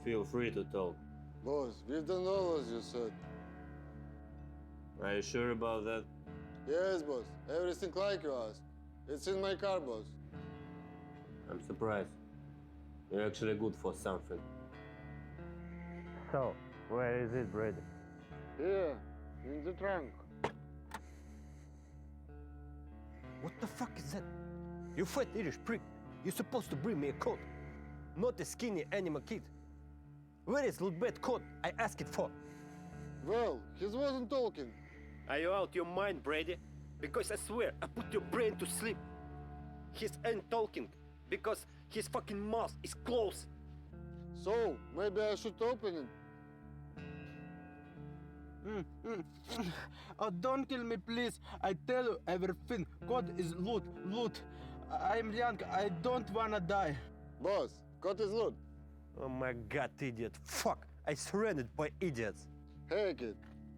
Feel free to talk. Boss, we've done all as you said. Are you sure about that? Yes, boss. Everything like you asked. It's in my car, boss. I'm surprised. You're actually good for something. So, where is it, Brady? Here, in the trunk. What the fuck is that? You fat Irish prick. You're supposed to bring me a coat, not a skinny animal kid. Where is LOOT.BET code I asked it for? Well, he wasn't talking. Are you out your mind, Brady? Because I swear, I put your brain to sleep. He ain't talking because his fucking mouth is closed. So, maybe I should open it. Oh, don't kill me, please. I tell you everything. Code is loot. I'm young. I don't wanna die. Boss, code is loot. Oh my god, idiot. Fuck. I surrendered by idiots. Hey, kid.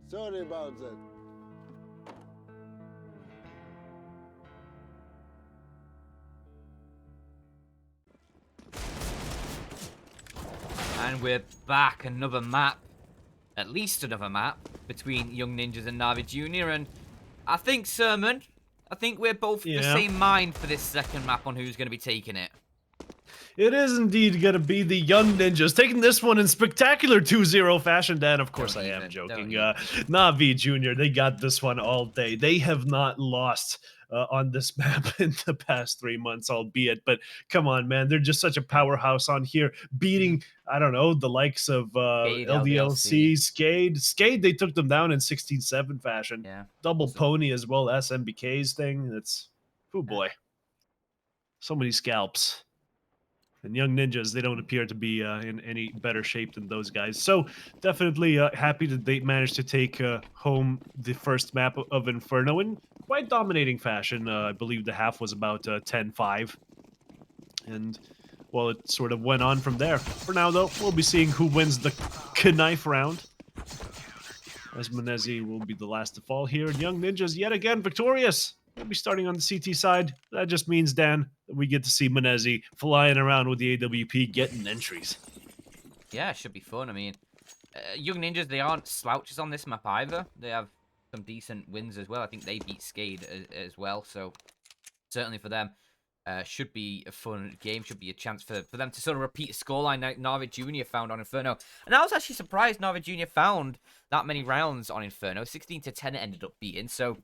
Sorry about that. And we're back, another map, at least another map, between Young Ninjas and NAVI Jr. And I think, Sermon, I think we're both the same mind for this second map on who's going to be taking it. It is indeed going to be the Young Ninjas taking this one in spectacular 2-0 fashion, Dan. Of course, I am joking. Navi Jr., they got this one all day. They have not lost on this map in the past 3 months, albeit. But come on, man. They're just such a powerhouse on here, beating, I don't know, the likes of LDLC, Skade. Skade, they took them down in 16-7 fashion. Yeah. Double Pony as well, SMBK's thing. That's, oh boy. So many scalps. And Young Ninjas, they don't appear to be in any better shape than those guys. So definitely happy that they managed to take home the first map of Inferno in quite dominating fashion. I believe the half was about 10-5. And, well, it sort of went on from there. For now, though, we'll be seeing who wins the knife round. As Menezi will be the last to fall here. And Young Ninjas, yet again, victorious. We'll be starting on the CT side. That just means, Dan, that we get to see Menezi flying around with the AWP, getting entries. Yeah, it should be fun. I mean, Young Ninjas, they aren't slouches on this map either. They have some decent wins as well. I think they beat Skade as well. So, certainly for them, should be a fun game. Should be a chance for them to sort of repeat a scoreline that NAVI Jr. found on Inferno. And I was actually surprised NAVI Jr. found that many rounds on Inferno. 16-10 it ended up beating. So,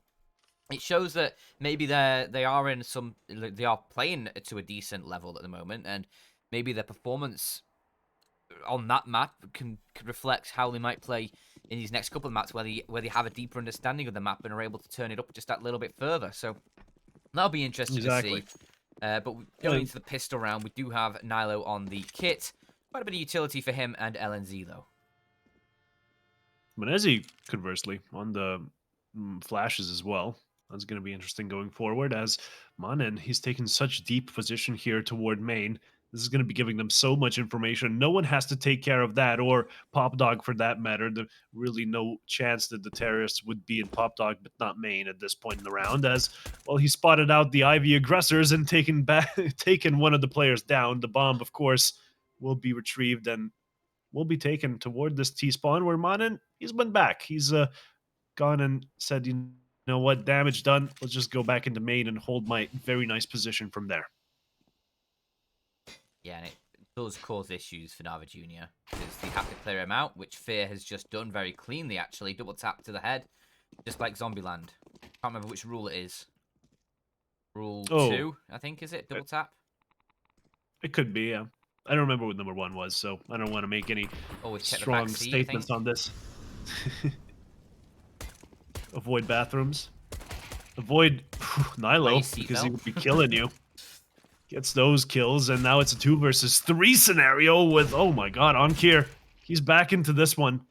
it shows that maybe they are playing to a decent level at the moment, and maybe their performance on that map can reflect how they might play in these next couple of maps, where they have a deeper understanding of the map and are able to turn it up just that little bit further. So that'll be interesting to see. But going into the pistol round, we do have Nilo on the kit. Quite a bit of utility for him and LNZ though. Menezi, conversely, on the flashes as well. That's going to be interesting going forward, as Manen, he's taken such deep position here toward main. This is going to be giving them so much information. No one has to take care of that, or Pop Dog for that matter. There's really no chance that the terrorists would be in Pop Dog, but not main at this point in the round, as, well, he spotted out the Ivy aggressors and taken one of the players down. The bomb, of course, will be retrieved and will be taken toward this T-spawn, where Manen, he's been back. He's gone and said, you know what, damage done. Let's just go back into main and hold my very nice position from there. Yeah, and it does cause issues for Nava Jr. because they have to clear him out, which Fear has just done very cleanly, actually. Double tap to the head, just like Zombieland. Can't remember which rule it is. Rule 2, I think, is it? Double tap? It could be, yeah. I don't remember what number 1 was, so I don't want to make any strong statements on this. Avoid bathrooms. Avoid Nilo, because he would be killing you. Gets those kills, and now it's a 2 versus 3 scenario with, oh my god, Onkir. He's back into this one,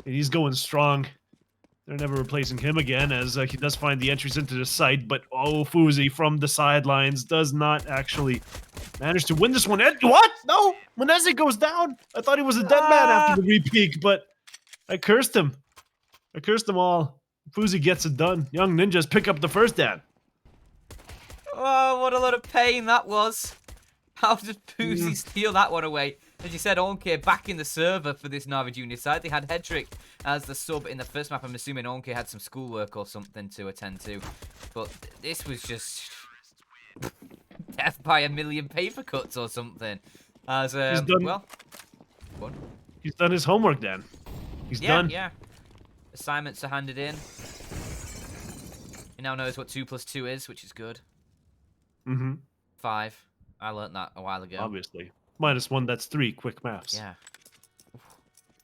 and he's going strong. They're never replacing him again, as he does find the entries into the site, but Fuzi from the sidelines does not actually manage to win this one. What? No! Menezi goes down! I thought he was a dead man after the repeak, but I cursed him. I cursed them all. Fuzi gets it done. Young Ninjas pick up the first down. Oh, what a lot of pain that was. How does Poozy steal that one away? As you said, Onke back in the server for this Navi Junior side. They had Hedrick as the sub in the first map. I'm assuming Onke had some schoolwork or something to attend to. But this was just death by a million paper cuts or something. As He's done. well, one. He's done his homework, Dan. He's done. Yeah. Assignments are handed in. He now knows what 2 + 2 is, which is good. Mm-hmm. 5. I learnt that a while ago. Obviously. -1, that's 3. Quick maths. Yeah.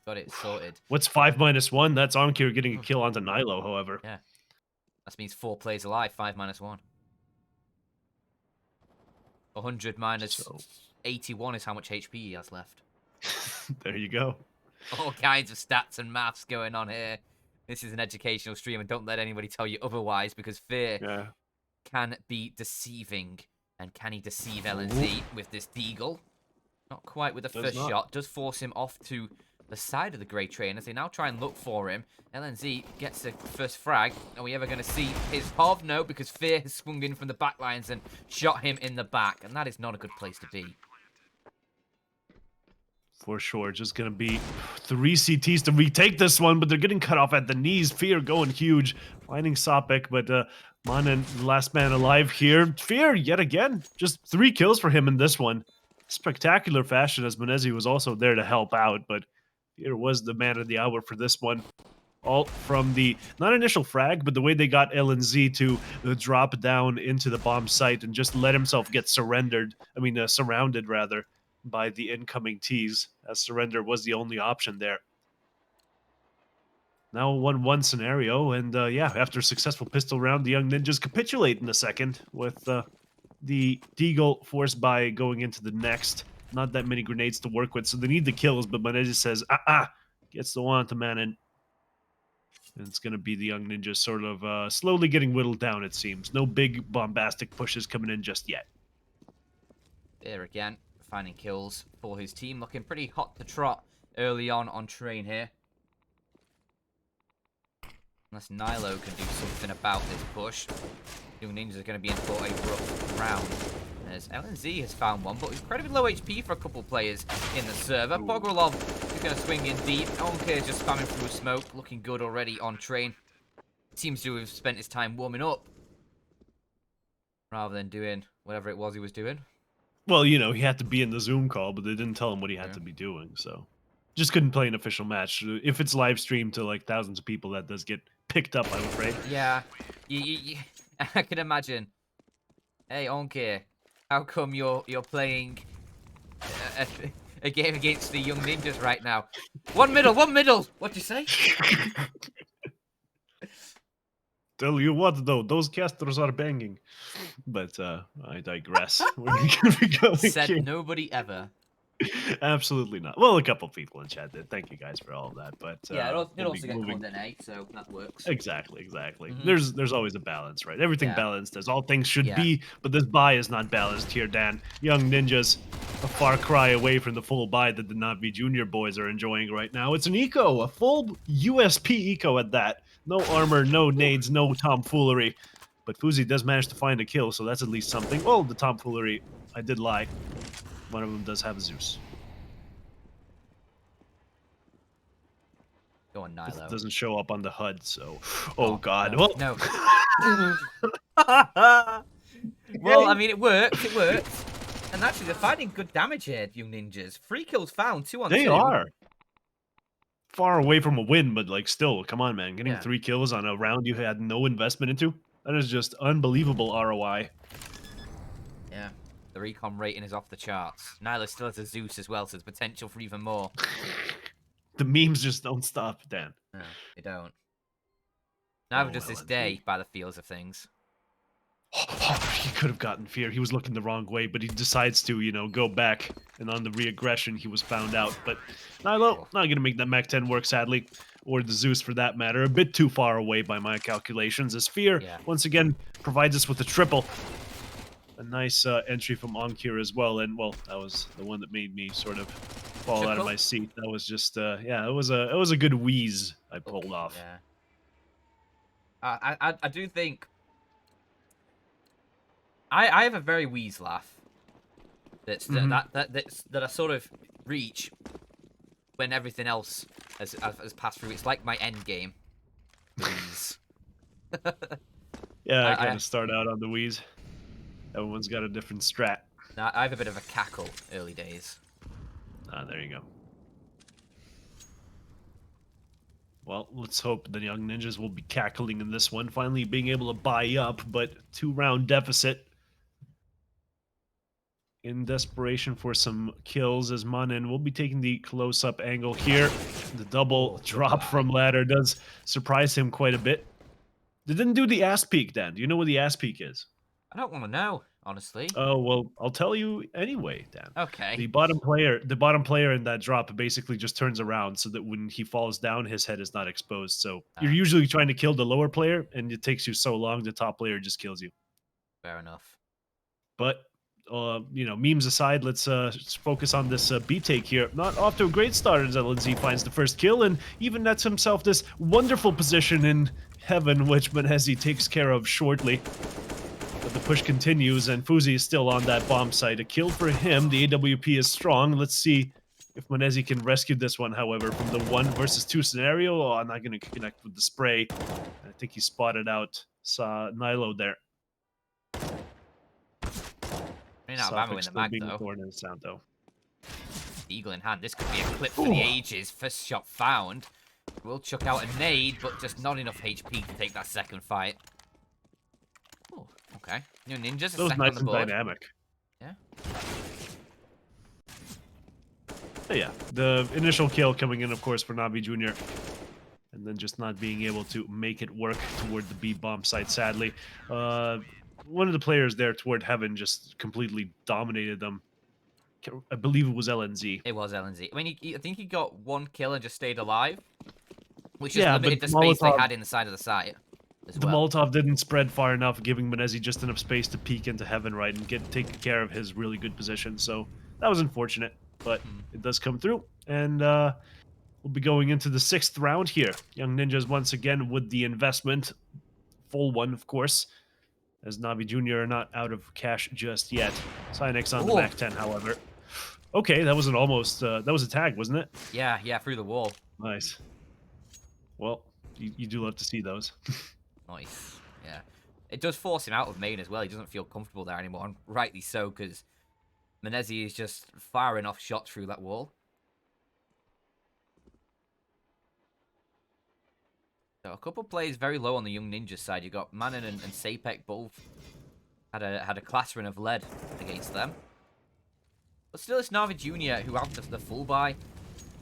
Got it sorted. What's 5 - 1? That's Onkir getting a kill onto Nilo, however. Yeah. That means 4 plays alive, 5 - 1. 100 minus So 81 is how much HP he has left. there you go. All kinds of stats and maths going on here. This is an educational stream, and don't let anybody tell you otherwise, because fear can be deceiving. And can he deceive LNZ with this deagle? Not quite with the first shot. Does force him off to the side of the Grey Train as they now try and look for him. LNZ gets the first frag. Are we ever going to see his POV? No, because Fear has swung in from the back lines and shot him in the back. And that is not a good place to be. For sure. Just going to be 3 CTs to retake this one, but they're getting cut off at the knees. Fear going huge. Finding Sopik, but Manan, last man alive here. Fear, yet again. Just 3 kills for him in this one. Spectacular fashion, as Menezi was also there to help out, but Fear was the man of the hour for this one. All from the, not initial frag, but the way they got LNZ to drop down into the bomb site and just let himself get surrounded, rather, by the incoming T's, as surrender was the only option there. Now a 1-1 scenario, and yeah, after a successful pistol round, the Young Ninjas capitulate in a second, with the Deagle forced by going into the next. Not that many grenades to work with, so they need the kills, but Menezes says, gets the one to Manon. And it's going to be the Young Ninjas sort of slowly getting whittled down, it seems. No big bombastic pushes coming in just yet. There again, finding kills for his team. Looking pretty hot to trot early on train here. Unless Nilo can do something about this push. Young Ninjas are going to be in for a rough round. As LNZ has found one, but incredibly low HP for a couple players in the server. Pogrelov is going to swing in deep. Onke is just spamming through smoke, looking good already on train. Seems to have spent his time warming up rather than doing whatever it was he was doing. Well, you know, he had to be in the Zoom call, but they didn't tell him what he had to be doing, so just couldn't play an official match. If it's live streamed to like thousands of people, that does get picked up, I'm afraid. Yeah, I can imagine. Hey, Onke, how come you're playing a game against the Young Ninjas right now? One middle. What'd you say? Tell you what, though, those casters are banging. But I digress. We're gonna be going Said here. nobody ever. Absolutely not. Well, a couple people in chat did. Thank you guys for all of that. But Yeah, it we'll also be get moving. condemned, so that works. Exactly. Mhm. There's always a balance, right? Everything Yeah. balanced as all things should Yeah. be, but this buy is not balanced here, Dan. Young Ninjas, a far cry away from the full buy that the NAVI Junior boys are enjoying right now. It's an eco, a full USP eco at that. No armor, no nades, no tomfoolery. But Fuzi does manage to find a kill, so that's at least something. Well, the tomfoolery, I did lie. One of them does have a Zeus. Go on, It Nilo. doesn't show up on the HUD, so... Oh, God. No. Well, No. Well, I mean, it worked. And actually, they're finding good damage here, Young Ninjas. 3 kills found, 2 on 2. they are. Far away from a win, but like still, come on, man. Getting Yeah. 3 kills on a round you had no investment into? That is just unbelievable ROI. Yeah. The recon rating is off the charts. Nilo still has a Zeus as well, so there's potential for even more. The memes just don't stop, Dan. No, they don't. Neither Oh, does well, this indeed. day, by the feels of things. He could have gotten Fear. He was looking the wrong way, but he decides to, you know, go back. And on the re-aggression, he was found out. But Nilo, not going to make that Mac 10 work, sadly. Or the Zeus, for that matter. A bit too far away by my calculations. As Fear, once again, provides us with a triple. A nice entry from Onkir as well. And, well, that was the one that made me sort of fall out of my seat. That was just, yeah, it was a good wheeze I pulled off. Yeah. I do think... I have a very wheeze laugh. that I sort of reach when everything else has passed through. It's like my end game. Please. Yeah, I I- gotta start out on the Wheeze. Everyone's got a different strat. I have a bit of a cackle early days. Ah, there you go. Well, let's hope the Young Ninjas will be cackling in this one, finally being able to buy up, but 2-round deficit. In desperation for some kills, as Manen will be taking the close-up angle here. The double drop from ladder does surprise him quite a bit. They didn't do the ass peek, Dan. Do you know what the ass peek is? I don't want to know, honestly. Oh, well, I'll tell you anyway, Dan. Okay. The bottom player in that drop basically just turns around so that when he falls down, his head is not exposed. So you're usually trying to kill the lower player, and it takes you so long, the top player just kills you. Fair enough. But memes aside, let's focus on this B take here. Not off to a great start as LNZ finds the first kill and even nets himself this wonderful position in heaven, which Menezi takes care of shortly. But the push continues, and Fuzi is still on that bomb site. A kill for him. The AWP is strong. Let's see if Menezi can rescue this one, however, from the 1 versus 2 scenario. Oh, I'm not going to connect with the spray. I think he spotted out Nilo there. Running out of ammo in the mag, though. Eagle in hand. This could be a clip for the ages. First shot found. Will chuck out a nade, but just not enough HP to take that second fight. Oh, okay. New Ninjas. That was second nice on the and board. dynamic. Yeah. But yeah, the initial kill coming in, of course, for Navi Jr. And then just not being able to make it work toward the B bomb site, sadly. One of the players there toward Heaven just completely dominated them. I believe it was LNZ. It was LNZ. I mean, I think he got 1 kill and just stayed alive, which Yeah, just limited but the space they Molotov- had in the side of the site. The Molotov didn't spread far enough, giving Menezi just enough space to peek into Heaven, right, and take care of his really good position. So that was unfortunate, but it does come through. And we'll be going into the 6th round here. Young Ninjas once again with the investment. Full one, of course, as Navi Jr. are not out of cash just yet. Cynex on the Mac 10, however. Okay, that was an almost, that was a tag, wasn't it? Yeah, through the wall. Nice. Well, you do love to see those. Nice. Yeah. It does force him out of main as well. He doesn't feel comfortable there anymore, and rightly so, because Menezi is just firing off shots through that wall. So a couple of players very low on the Young Ninjas side. You got Manon and Sapek both had a clattering of lead against them. But still, it's Navi Jr. who have the full buy.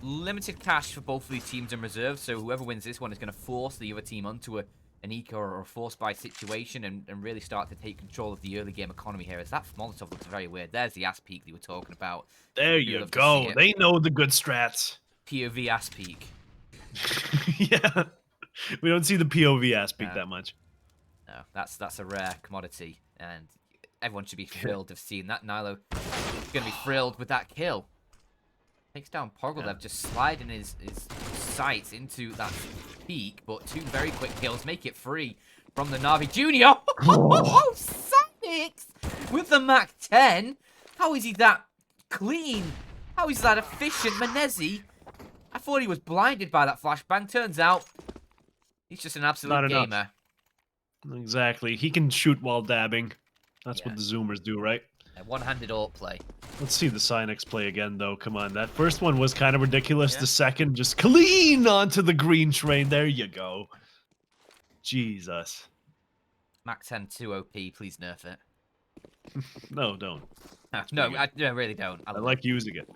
Limited cash for both of these teams in reserve, so whoever wins this one is going to force the other team onto an eco or a force buy situation and really start to take control of the early game economy here. As that Molotov looks very weird. There's the ass peek they were talking about. There you go. They know the good strats. POV ass peek. Yeah. We don't see the POV ass peek that much. No, that's a rare commodity, and everyone should be thrilled of seeing that. Nilo is going to be thrilled with that kill. Takes down Pogledev, just sliding his sights into that peak, but 2 very quick kills make it free from the Navi Jr. Oh, Sanix with the Mac 10. How is he that clean? How is that efficient? Menezi, I thought he was blinded by that flashbang. Turns out he's just an absolute gamer. Exactly. He can shoot while dabbing. That's what the Zoomers do, right? A one-handed ult play. Let's see the Cynex play again, though. Come on. That first one was kind of ridiculous. The second, just clean onto the green train. There you go. Jesus. Mac 10 2 OP. Please nerf it. No, don't. No, I really don't. I like using it.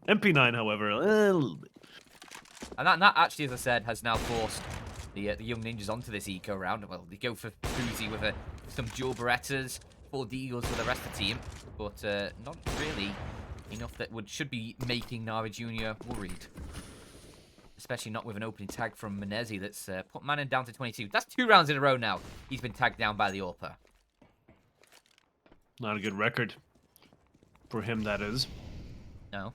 MP9, however, a little bit. And that actually, as I said, has now forced the Young Ninjas onto this eco round. Well, they go for Fuzi with some dual Berettas, 4 Deagles for the rest of the team, but not really enough that should be making Navi Jr. worried. Especially not with an opening tag from Menezi that's put Manon down to 22. That's 2 rounds in a row now. He's been tagged down by the AWPer. Not a good record. For him, that is. No.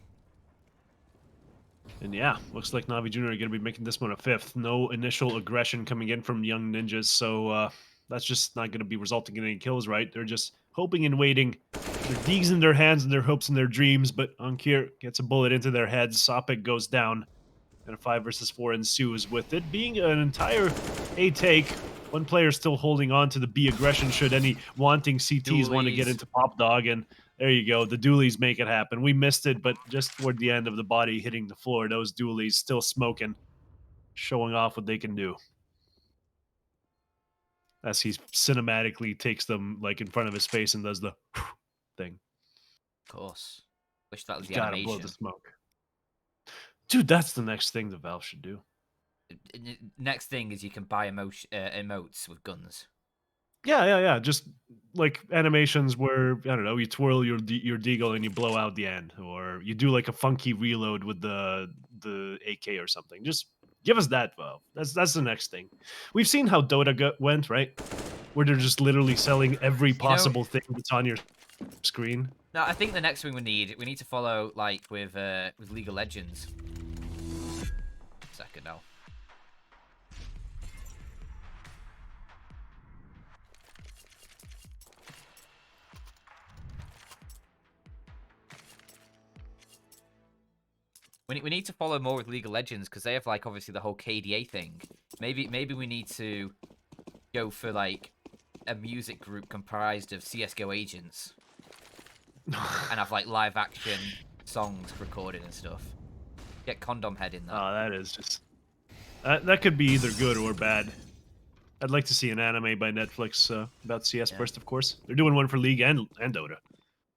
And yeah, looks like Navi Jr. are going to be making this one a 5th. No initial aggression coming in from Young Ninjas, so that's just not going to be resulting in any kills, right? They're just hoping and waiting their deeds in their hands and their hopes and their dreams, but Ankir gets a bullet into their heads. Sopik goes down, and a 5 versus 4 ensues, with it being an entire A take. One player still holding on to the B aggression should any wanting CTs want to get Dualies. into Pop Dog, and there you go. The dualies make it happen. We missed it, but just toward the end of the body hitting the floor, those dualies still smoking, showing off what they can do. As he cinematically takes them like in front of his face and does the thing. Of course. Wish that was the Gotta blow animation. the smoke. Dude, that's the next thing the Valve should do. Next thing is you can buy emotes with guns. Yeah. Just like animations where, I don't know, you twirl your deagle and you blow out the end, or you do like a funky reload with the AK or something. Just give us that, Valve. That's the next thing. We've seen how Dota went, right? Where they're just literally selling every possible thing that's on your screen. No, I think the next thing we need to follow like with League of Legends. Second now. We need to follow more with League of Legends because they have like obviously the whole KDA thing. Maybe we need to go for like a music group comprised of CS:GO agents and have like live action songs recorded and stuff. Get Condom Head in there. Oh, that is just that could be either good or bad. I'd like to see an anime by Netflix about CS first, of course. They're doing one for League and Dota.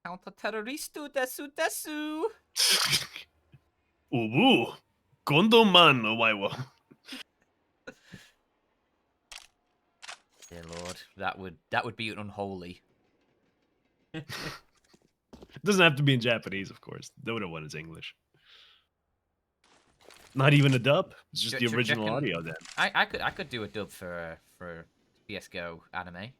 Counter-terroristu desu desu. Ubu, Kondoman, Owaiwo. Dear Lord, that would be unholy. It doesn't have to be in Japanese, of course. Dota 1 is English. Not even a dub. It's just the original audio then. I could do a dub for CS:GO anime.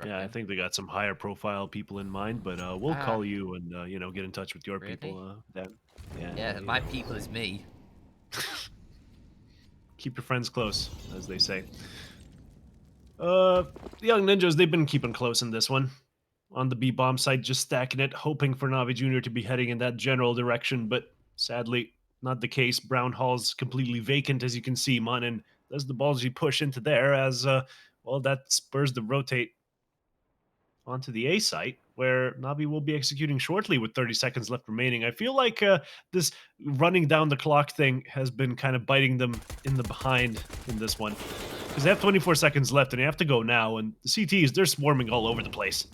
Yeah, I think they got some higher profile people in mind, but we'll call you and you know, get in touch with your people then. Yeah, my people is me. Keep your friends close, as they say. The Young Ninjas, they've been keeping close in this one. On the B-bomb site, just stacking it, hoping for Navi Jr. to be heading in that general direction, but sadly, not the case. Brown Hall's completely vacant, as you can see. Manin does the ballsy push into there as, well, that spurs the rotate onto the A site, where Navi will be executing shortly with 30 seconds left remaining. I feel like this running down the clock thing has been kind of biting them in the behind in this one. Because they have 24 seconds left, and they have to go now, and the CTs, they're swarming all over the place.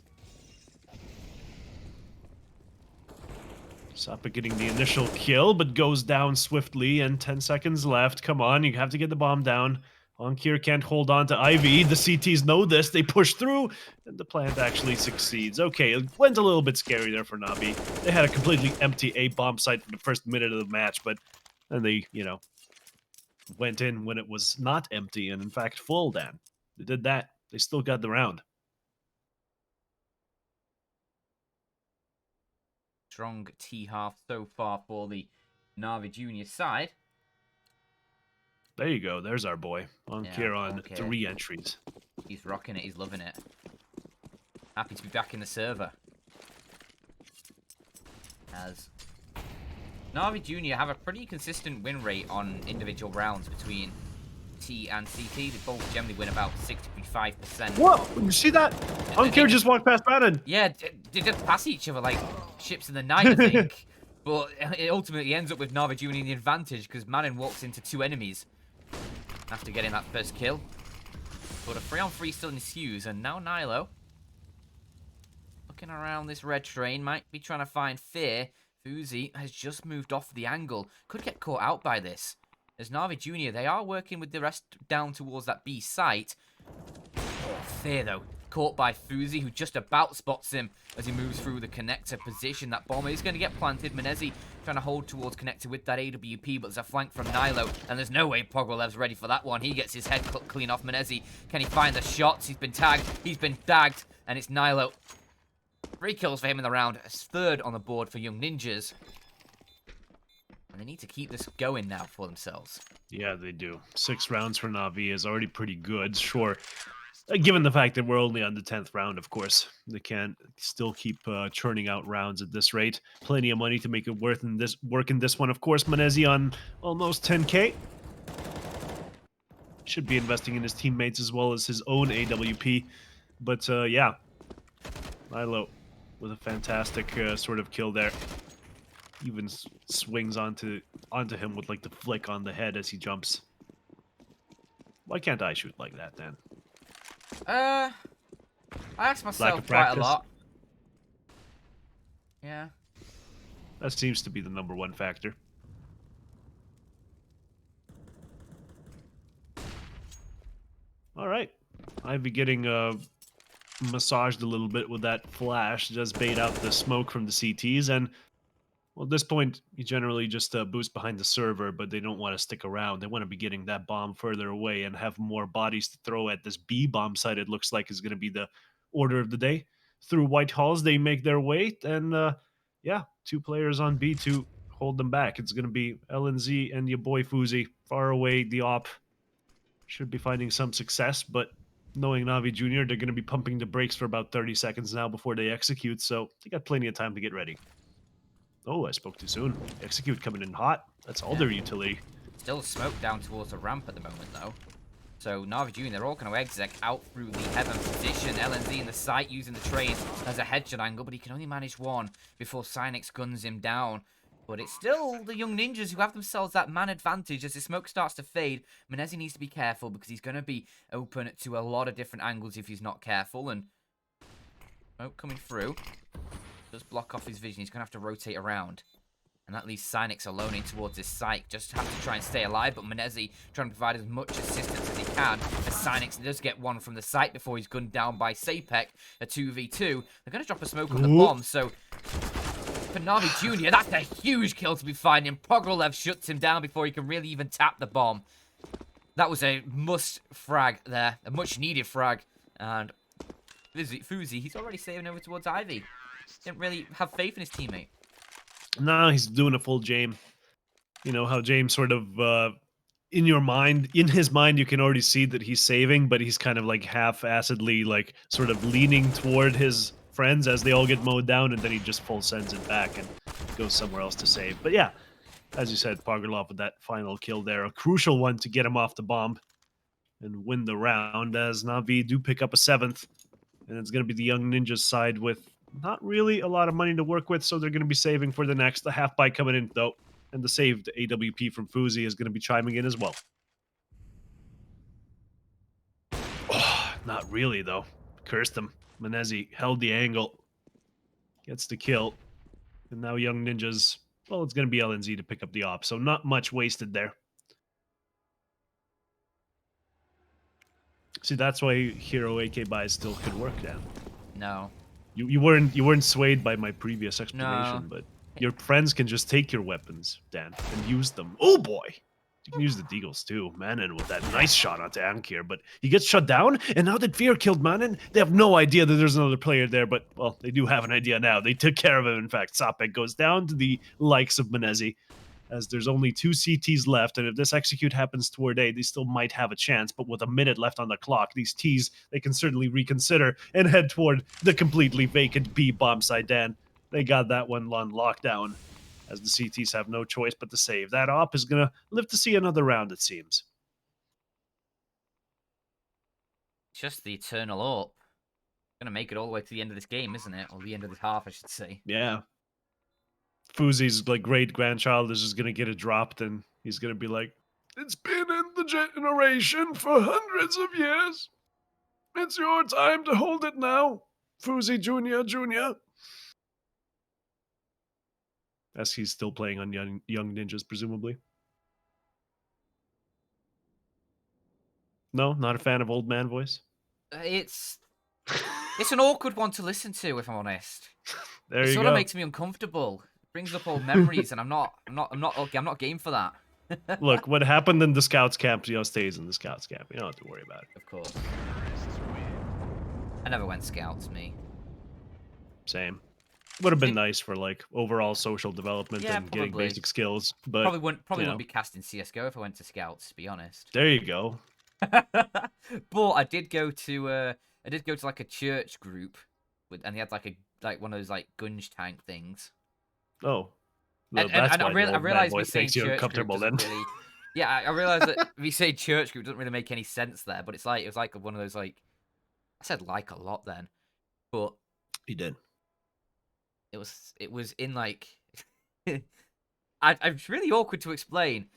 Soppa getting the initial kill, but goes down swiftly, and 10 seconds left. Come on, you have to get the bomb down. Onkir can't hold on to Ivy. The CTs know this. They push through, and the plant actually succeeds. Okay, it went a little bit scary there for Navi. They had a completely empty A-bomb site for the first minute of the match, but then they, you know, went in when it was not empty and, in fact, full, Dan. They did that. They still got the round. Strong T-half so far for the Navi Junior side. There you go. There's our boy. Onkir on 3 entries. He's rocking it. He's loving it. Happy to be back in the server. As Navi Junior have a pretty consistent win rate on individual rounds between T and CT. They both generally win about 65%. Whoa! You see that? Onkir just walked past Manin. Yeah, they just pass each other like ships in the night, I think. But it ultimately ends up with Navi Junior in the advantage because Manin walks into 2 enemies after getting that first kill. But a 3-on-3 still ensues, and now Nilo, looking around this red train, might be trying to find Fear. Fuzi has just moved off the angle. Could get caught out by this. As Navi Junior, they are working with the rest down towards that B site. Fear, though, caught by Fuzi, who just about spots him as he moves through the connector position. That bomb is going to get planted. Menezi trying to hold towards connector with that AWP, but there's a flank from Nilo, and there's no way Pogolev's ready for that one. He gets his head cut clean off Menezi. Can he find the shots? He's been tagged. He's been dagged, and it's Nilo. 3 kills for him in the round. It's 3rd on the board for Young Ninjas. And they need to keep this going now for themselves. Yeah, they do. 6 rounds for Navi is already pretty good. Sure, Given the fact that we're only on the 10th round, of course, they can still keep churning out rounds at this rate. Plenty of money to make it work in this one. Of course, Menezi on almost 10k. Should be investing in his teammates as well as his own AWP. But yeah, Milo with a fantastic sort of kill there. Even swings onto him with like the flick on the head as he jumps. Why can't I shoot like that, Dan? I ask myself quite a practice? lot. Yeah. That seems to be the #1 factor. All right, I'd be getting massaged a little bit with that flash. Just bait out the smoke from the CTs, and well, at this point, you generally just boost behind the server, but they don't want to stick around. They want to be getting that bomb further away and have more bodies to throw at this B bomb site. It looks like is going to be the order of the day. Through White Halls, they make their way, and yeah, 2 players on B to hold them back. It's going to be LNZ and your boy Fuzi far away. The op should be finding some success, but knowing Navi Jr., they're going to be pumping the brakes for about 30 seconds now before they execute, so they got plenty of time to get ready. Oh, I spoke too soon. Execute coming in hot. That's all their utility. Still smoke down towards the ramp at the moment, though. So Navi Jr., they're all going to exec out through the heaven position. LNZ in the site using the train as a headshot angle, but he can only manage one before Cynex guns him down. But it's still the young ninjas who have themselves that man advantage as the smoke starts to fade. Menezi needs to be careful because he's going to be open to a lot of different angles if he's not careful. And smoke coming through does block off his vision. He's going to have to rotate around. And that leaves Cynex alone in towards this site. Just have to try and stay alive, but Menezi trying to provide as much assistance as he can. As Cynex does get one from the site before he's gunned down by Sapek, a 2v2. They're going to drop a smoke on the bomb, so for Navi Jr., that's a huge kill to be finding. Pogrolev shuts him down before he can really even tap the bomb. That was a must frag there, a much needed frag. And Fuzi, he's already saving over towards Ivy. Didn't really have faith in his teammate. No, he's doing a full Jame. You know how James sort of, in his mind, you can already see that he's saving, but he's kind of like half-assedly, like sort of leaning toward his friends as they all get mowed down, and then he just full sends it back and goes somewhere else to save. But yeah, as you said, Pogorlov with that final kill there, a crucial one to get him off the bomb and win the round, as Navi do pick up a 7th, and it's going to be the Young Ninjas side with not really a lot of money to work with, so they're going to be saving for the next. The half bite coming in, though, and the saved AWP from Fuzi is going to be chiming in as well. Oh, not really, though. Cursed him. Menezi held the angle. Gets the kill. And now Young Ninjas, well, it's going to be LNZ to pick up the op, so not much wasted there. See, that's why Hero AK buys still could work, Dan. No. You weren't swayed by my previous explanation, No. but your friends can just take your weapons, Dan, and use them. Oh boy! You can use the Deagles too. Manon with that nice shot onto Ankir, but he gets shut down, and now that Fear killed Manon, they have no idea that there's another player there, but, well, they do have an idea now. They took care of him, in fact. Sapek goes down to the likes of Menezi, as there's only 2 CTs left, and if this execute happens toward A, they still might have a chance, but with a minute left on the clock, these Ts, they can certainly reconsider and head toward the completely vacant B bomb site, Dan. They got that one on lockdown, as the CTs have no choice but to save. That op is going to live to see another round, it seems. Just the eternal AWP. Gonna make it all the way to the end of this game, isn't it? Or the end of this half, I should say. Yeah. Fuzi's like great grandchild is just gonna get it dropped, and he's gonna be like, "It's been in the generation for hundreds of years. It's your time to hold it now, Fuzi Jr. As he's still playing on young ninjas, presumably. No, not a fan of old man voice. It's an awkward one to listen to, if I'm honest. There It you sort go. of makes me uncomfortable. It brings up old memories, and I'm not game for that. Look, what happened in the scouts camp, stays in the scouts camp. You don't have to worry about it. Of course. I never went scouts, me. Same. Would have been nice for like overall social development Yeah, and getting probably. basic skills, but Probably wouldn't you know. be cast in CS:GO if I went to scouts, to be honest. There you go. But I did go to like a church group and they had like one of those like gunge tank things. Oh, well, And that's and why the I old bad realized boy me saying makes you church group uncomfortable then. doesn't really. Yeah, I realized that me saying church group doesn't really make any sense there. But it was like one of those like I said like a lot then, but He did. it was in like it's really awkward to explain.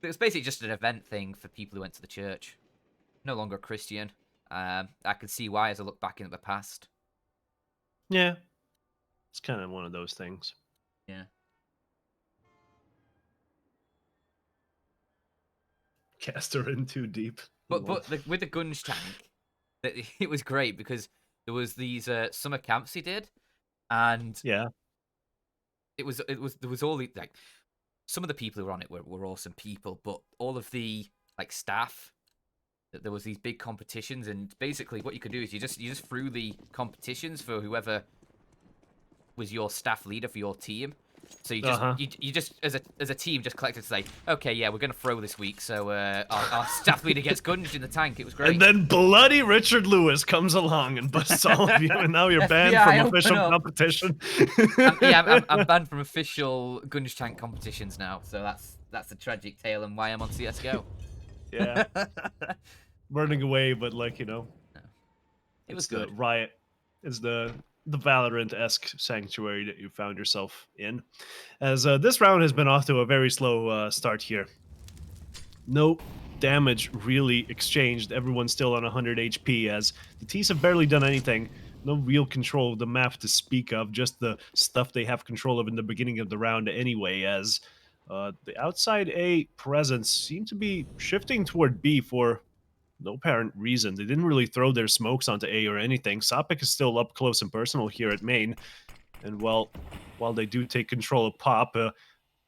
It was basically just an event thing for people who went to the church. No longer a Christian. I can see why as I look back into the past. Yeah, it's kind of one of those things. Yeah. Cast her in too deep. But with the gunge tank, it was great because there was these summer camps he did, and yeah, there was all the like some of the people who were on it were awesome people, but all of the like staff, there was these big competitions, and basically what you could do is you just threw the competitions for whoever was your staff leader for your team. So you just as a team just collected to say, okay, yeah, we're gonna throw this week, so our staff leader gets gunged in the tank. It was great. And then bloody Richard Lewis comes along and busts all of you, and now you're banned FBI, from official open up. competition. I'm banned from official gunge tank competitions now, so that's the tragic tale and why I'm on CS:GO. Yeah, running away, but like it was it's good. The riot is the Valorant-esque sanctuary that you found yourself in. As this round has been off to a very slow start here. No damage really exchanged. Everyone's still on 100 HP as the T's have barely done anything. No real control of the map to speak of, just the stuff they have control of in the beginning of the round anyway, as the outside A presence seem to be shifting toward B for no apparent reason. They didn't really throw their smokes onto A or anything. Sopik is still up close and personal here at main. And while they do take control of Pop,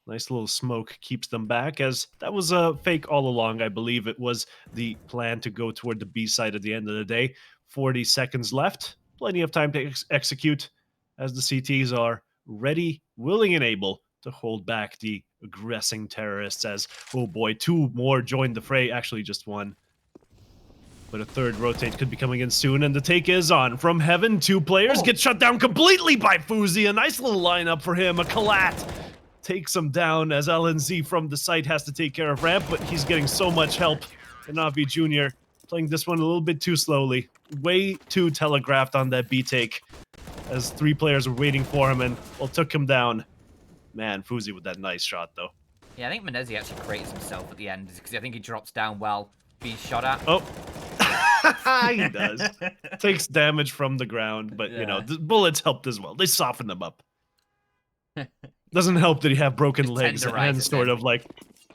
nice little smoke keeps them back, as that was a fake all along. I believe it was the plan to go toward the B side at the end of the day. 40 seconds left. Plenty of time to execute as the CTs are ready, willing, and able to hold back the aggressing terrorists as, oh boy, 2 more joined the fray. Actually, just 1. But a 3rd rotate could be coming in soon, and the take is on. From heaven, 2 players get shut down completely by Fuzi. A nice little lineup for him. A Kalat takes him down as LNZ from the site has to take care of ramp, but he's getting so much help. And NAVI Jr. playing this one a little bit too slowly. Way too telegraphed on that B take, as 3 players were waiting for him and, well, took him down. Man, Fuzi with that nice shot, though. Yeah, I think Menezi actually creates himself at the end, because I think he drops down while being shot at. Oh. He does. Takes damage from the ground, but, you know, the bullets helped as well. They softened him up. Doesn't help that he have broken legs and sort of like,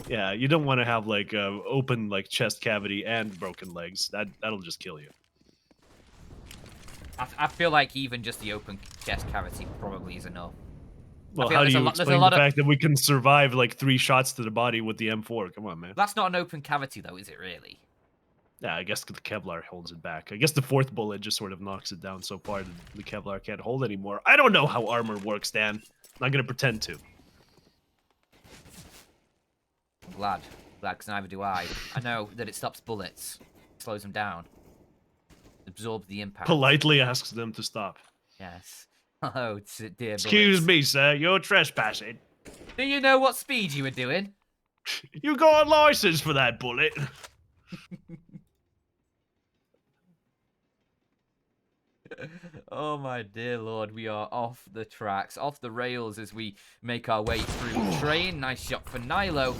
yeah, you don't want to have like open like chest cavity and broken legs. That'll just kill you. I feel like even just the open chest cavity probably is enough. Well, how do you explain the fact that we can survive like 3 shots to the body with the M4? Come on, man. That's not an open cavity though, is it really? Yeah, I guess the Kevlar holds it back. I guess the 4th bullet just sort of knocks it down so far that the Kevlar can't hold anymore. I don't know how armor works, Dan. Not gonna pretend to. Glad, because neither do I. I know that it stops bullets, slows them down, absorbs the impact. Politely asks them to stop. Yes. Oh, dear. Excuse bullets. me, sir. You're trespassing. Do you know what speed you were doing? You got a license for that bullet. Oh my dear lord, we are off the tracks, off the rails as we make our way through the train. Nice shot for Nilo.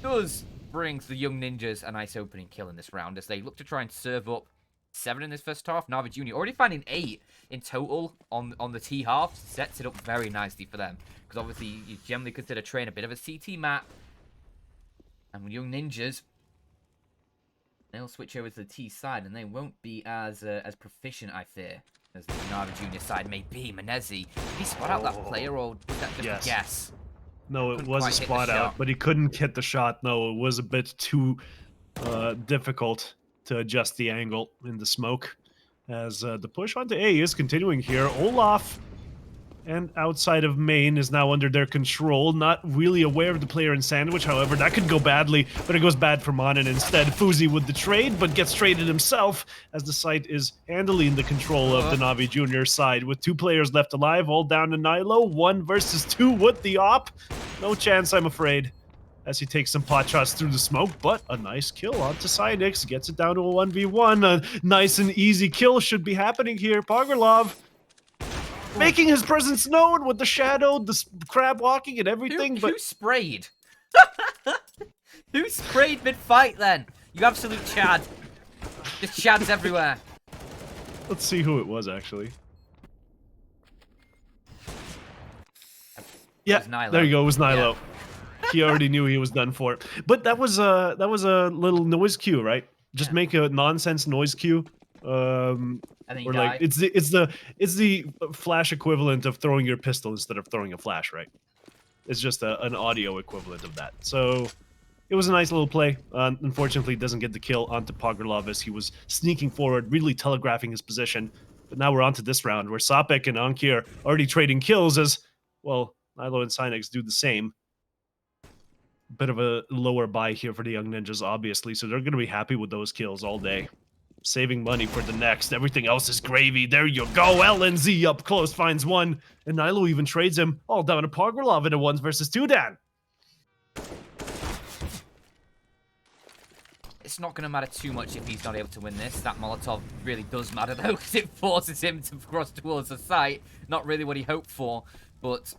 Does brings the Young Ninjas a nice opening kill in this round as they look to try and serve up 7 in this first half. NAVI Jr. already finding 8 in total on the T half. Sets it up very nicely for them, because obviously you generally consider train a bit of a CT map. And with Young Ninjas, they'll switch over to the T side, and they won't be as proficient, I fear, as the NAVI Junior side may be. Menezi, did he spot out that player, or was that just a guess? No, it was a spot out, but he couldn't hit the shot. No, it was a bit too difficult to adjust the angle in the smoke. As the push onto A is continuing here. Olaf and outside of main is now under their control. Not really aware of the player in sandwich, however, that could go badly, but it goes bad for Monin instead. Fuzi with the trade, but gets traded himself as the site is handily in the control of the Navi Junior side. With 2 players left alive, all down to Nilo, 1 versus 2 with the op. No chance, I'm afraid, as he takes some pot shots through the smoke, but a nice kill onto Cynix, gets it down to a 1v1. A nice and easy kill should be happening here. Pogorlov making his presence known with the shadow, the crab walking, and everything. Who sprayed? Who sprayed mid-fight then? You absolute Chad. Just Chads everywhere. Let's see who it was actually. Yeah, there you go. It was Nilo. Yeah. He already knew he was done for. But that was a little noise cue, right? Just make a nonsense noise cue. Or like it's the flash equivalent of throwing your pistol instead of throwing a flash, right? It's just an audio equivalent of that. So it was a nice little play. Unfortunately, doesn't get the kill onto Pogorlov as he was sneaking forward, really telegraphing his position. But now we're on to this round where Sapek and Anki are already trading kills as, well, Nilo and Cynix do the same. Bit of a lower buy here for the Young Ninjas, obviously, so they're going to be happy with those kills all day. Saving money for the next. Everything else is gravy. There you go. LNZ up close finds 1. And Nilo even trades him all down to Pogorlov in a 1 versus 2, Dan. It's not going to matter too much if he's not able to win this. That Molotov really does matter, though, because it forces him to cross towards the site. Not really what he hoped for, but...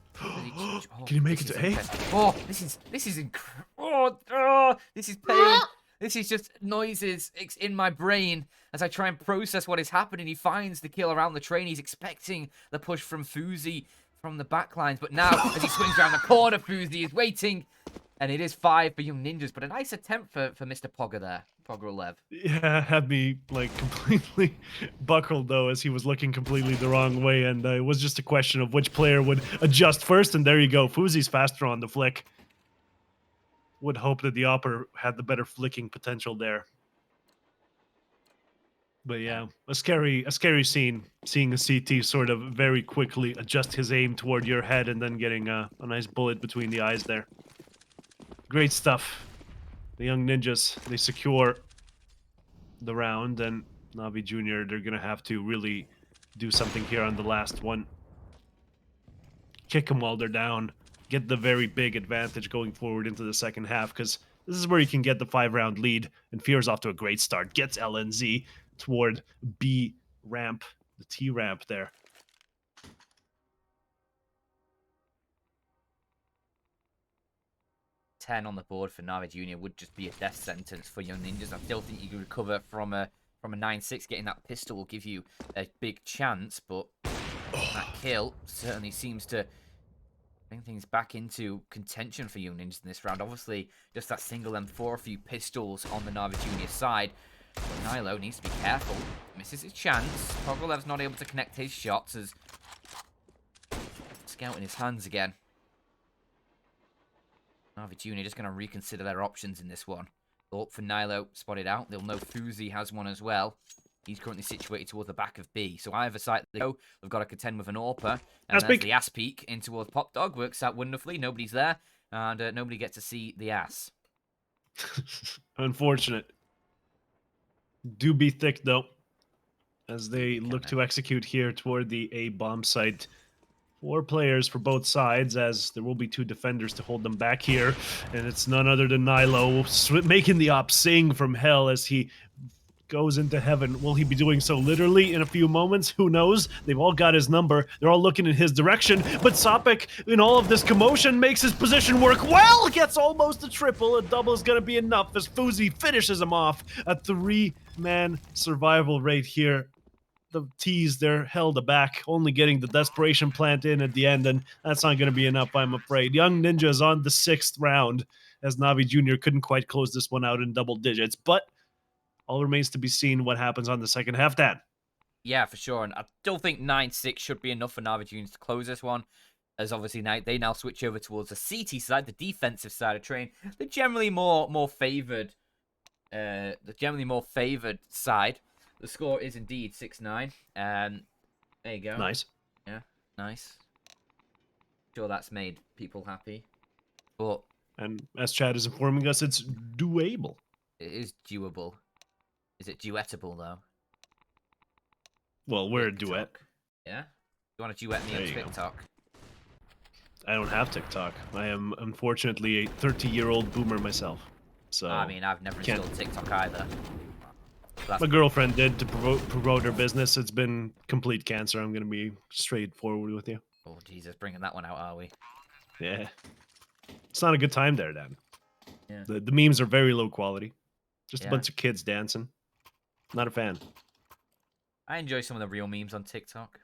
Can you make it to A? Oh, this is incredible. Oh, this is pain. This is just noises in my brain as I try and process what is happening. He finds the kill around the train. He's expecting the push from Fuzi from the backlines. But now, as he swings around the corner, Fuzi is waiting. And it is 5 for Young Ninjas. But a nice attempt for Mr. Pogger there. Pogorlev. Yeah, had me, like, completely buckled, though, as he was looking completely the wrong way. And it was just a question of which player would adjust first. And there you go. Fuzi's faster on the flick. Would hope that the Opper had the better flicking potential there. But yeah, a scary scene, seeing a CT sort of very quickly adjust his aim toward your head and then getting a nice bullet between the eyes there. Great stuff. The Young Ninjas, they secure the round, and Navi Junior, they're going to have to really do something here on the last one. Kick them while they're down. Get the very big advantage going forward into the second half, because this is where you can get the 5-round lead, and Fear's off to a great start. Gets LNZ toward B ramp, the T ramp there. $10 on the board for Navi Junior would just be a death sentence for Young Ninjas. I still think you can recover from a 9-6. Getting that pistol will give you a big chance, but that kill certainly seems to bring things back into contention for Young Ninjas in this round. Obviously, just that single M4, a few pistols on the Navi Junior side. But Nilo needs to be careful. Misses his chance. Pogorlev's not able to connect his shots as Scout in his hands again. Navi Junior just going to reconsider their options in this one. Up for Nilo, spotted out. They'll know Fuzi has one as well. He's currently situated towards the back of B. So either side they go, they've got to contend with an AWPer. And there's the ass peek in towards Pop Dog. Works out wonderfully. Nobody's there. And nobody gets to see the ass. Unfortunate. Do be thick, though, as they look to execute here toward the A bomb site. 4 players for both sides, as there will be 2 defenders to hold them back here. And it's none other than Nilo making the op sing from hell as he goes into heaven. Will he be doing so literally in a few moments? Who knows? They've all got his number. They're all looking in his direction. But Sapek, in all of this commotion, makes his position work well. Gets almost a triple. A double is going to be enough as Fuzi finishes him off. A 3-man survival rate here. The T's, they're held aback, only getting the desperation plant in at the end, and that's not going to be enough, I'm afraid. Young Ninjas on the 6th round, as Navi Junior couldn't quite close this one out in double digits, but all remains to be seen what happens on the second half, Dan. Yeah, for sure, and I still think 9-6 should be enough for Navi Junior to close this one, as obviously they now switch over towards the CT side, the defensive side of train. The generally more favored side. The score is indeed 6-9. There you go. Nice. Yeah, nice. sure that's made people happy. But And as Chad is informing us, it's doable. it is doable. Is it duettable, though? Well, we're a duet. TikTok. Yeah? You want to duet me There on you go. TikTok? I don't have TikTok. I am unfortunately a 30-year-old boomer myself. So I mean, I've never can't- installed TikTok either. So that's my girlfriend did to promote her business. It's been complete cancer. I'm gonna be straightforward with you. Oh, Jesus, bringing that one out, are we? Yeah, it's not a good time there, Dan. Yeah. The memes are very low quality. Just a Yeah. bunch of kids dancing. Not a fan. I enjoy some of the real memes on TikTok.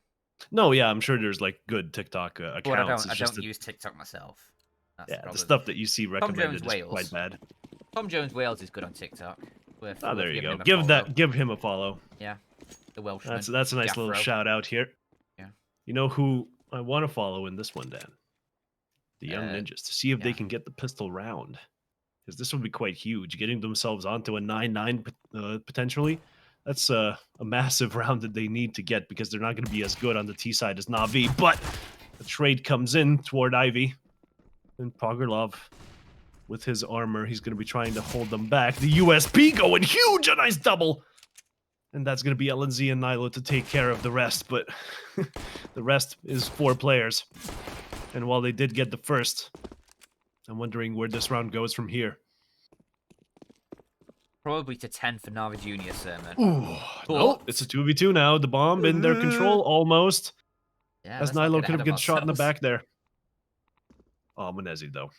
No, yeah, I'm sure there's like good TikTok accounts. But I It's just don't use TikTok myself. That's yeah, the problem. stuff that you see recommended is Wales. quite bad. Tom Jones Wales is good on TikTok. Oh, there you go. Him a Give follow. him a follow. Yeah, the Welshman. That's a nice little Gaffro. shout out here. Yeah. You know who I want to follow in this one, Dan? The Young Ninjas, to see if they yeah. can get the pistol round. Because this would be quite huge. Getting themselves onto a 9-9 potentially. That's a massive round that they need to get because they're not going to be as good on the T side as Navi. But the trade comes in toward Ivy. And Pogorlov, with his armor, he's going to be trying to hold them back. The USP going huge, a nice double. And that's going to be LNZ and Nilo to take care of the rest. But the rest is 4 players. And while they did get the first, I'm wondering where this round goes from here. Probably to 10 for Navi Junior, Sermon. Ooh, But- no, it's a 2v2 now. The bomb in their control, almost. Yeah, As let's not Nilo get could have ahead of get shot in the ourselves. back there. Oh, Menezi, though.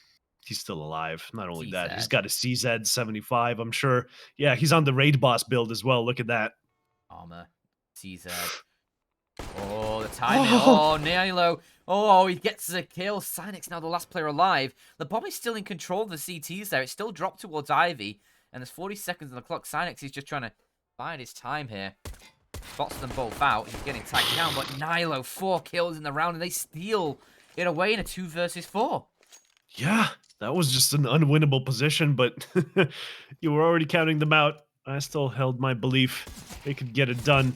He's still alive. Not only that, he's CZ. got a CZ75, I'm sure. Yeah, he's on the raid boss build as well. Look at that. Armor. CZ. Oh, the timing. Oh, Nilo. Oh, he gets the kill. Cynix now the last player alive. The bomb is still in control of the CTs there. It's still dropped towards Ivy. And there's 40 seconds on the clock. Cynix is just trying to bide his time here. Spots them both out. He's getting tagged down. But Nilo, 4 kills in the round. And they steal it away in a 2 versus 4. Yeah, that was just an unwinnable position, but you were already counting them out. I still held my belief they could get it done.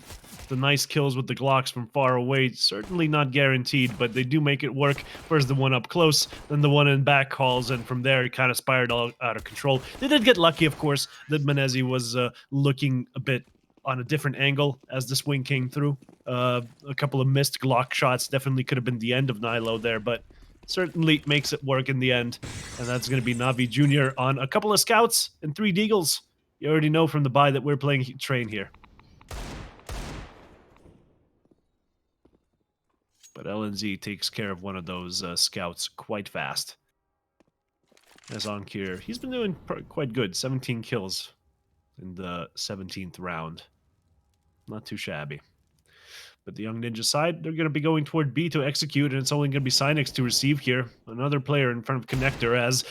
The nice kills with the Glocks from far away, certainly not guaranteed, but they do make it work. First the one up close, then the one in back calls, and from there it kind of spiraled all out of control. They did get lucky, of course, that Menezi was looking a bit on a different angle as the swing came through. A couple of missed Glock shots definitely could have been the end of Nilo there, but certainly makes it work in the end. And that's going to be Navi Jr. on a couple of scouts and 3 deagles. You already know from the buy that we're playing train here. But LNZ takes care of one of those scouts quite fast. As Onkir, he's been doing quite good. 17 kills in the 17th round. Not too shabby. But the Young Ninja side, they're going to be going toward B to execute, and it's only going to be Cynix to receive here. Another player in front of Connector as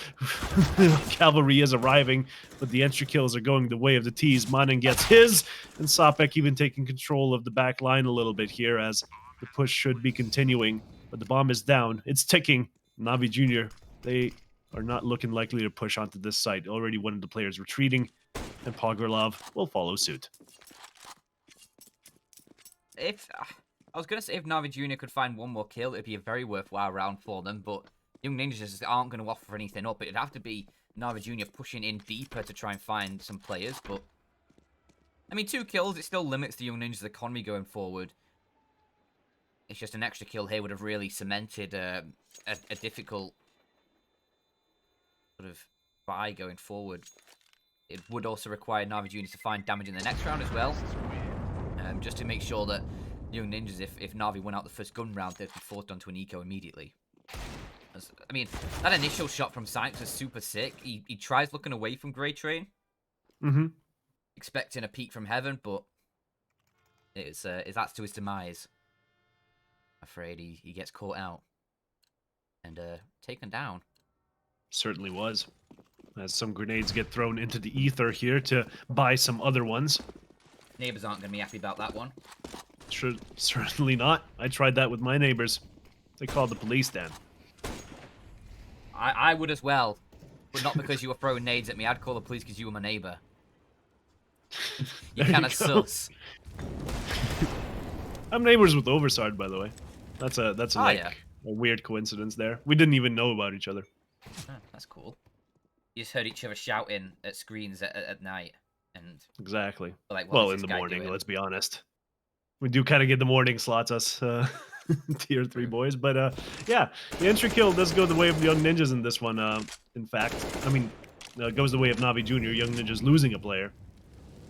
Cavalry is arriving, but the entry kills are going the way of the T's. Manin gets his, and Sopek even taking control of the back line a little bit here as the push should be continuing. But the bomb is down. It's ticking. Navi Jr., they are not looking likely to push onto this site. Already one of the players retreating, and Pogorlov will follow suit. If I was going to say if Navi Jr. could find one more kill, it'd be a very worthwhile round for them, but Young Ninjas just aren't going to offer anything up. It'd have to be Navi Jr. pushing in deeper to try and find some players, but I mean, 2 kills, it still limits the Young Ninjas' economy going forward. It's just an extra kill here would have really cemented a difficult sort of buy going forward. It would also require Navi Jr. to find damage in the next round as well. Just to make sure that Young Ninjas, if Navi went out the first gun round, they'd be forced onto an eco immediately. I mean, that initial shot from Sykes was super sick. He tries looking away from Grey Train, expecting a peek from heaven, but that's to his demise. Afraid he gets caught out and taken down. Certainly was. As some grenades get thrown into the ether here to buy some other ones. Neighbors aren't going to be happy about that one. Certainly not. I tried that with my neighbors. They called the police, Dan. I would as well, but not because you were throwing nades at me. I'd call the police because you were my neighbor. You're There kind you of go. sus. I'm neighbors with Oversard, by the way. That's a Oh, like yeah. a weird coincidence there. We didn't even know about each other. Oh, that's cool. You just heard each other shouting at screens at night, and Exactly. like, what Well, is in this the guy morning, doing? let's be honest. We do kind of get the morning slots, us tier 3 boys. But yeah, the entry kill does go the way of the Young Ninjas in this one. In fact, I mean, goes the way of Navi Jr. Young Ninjas losing a player,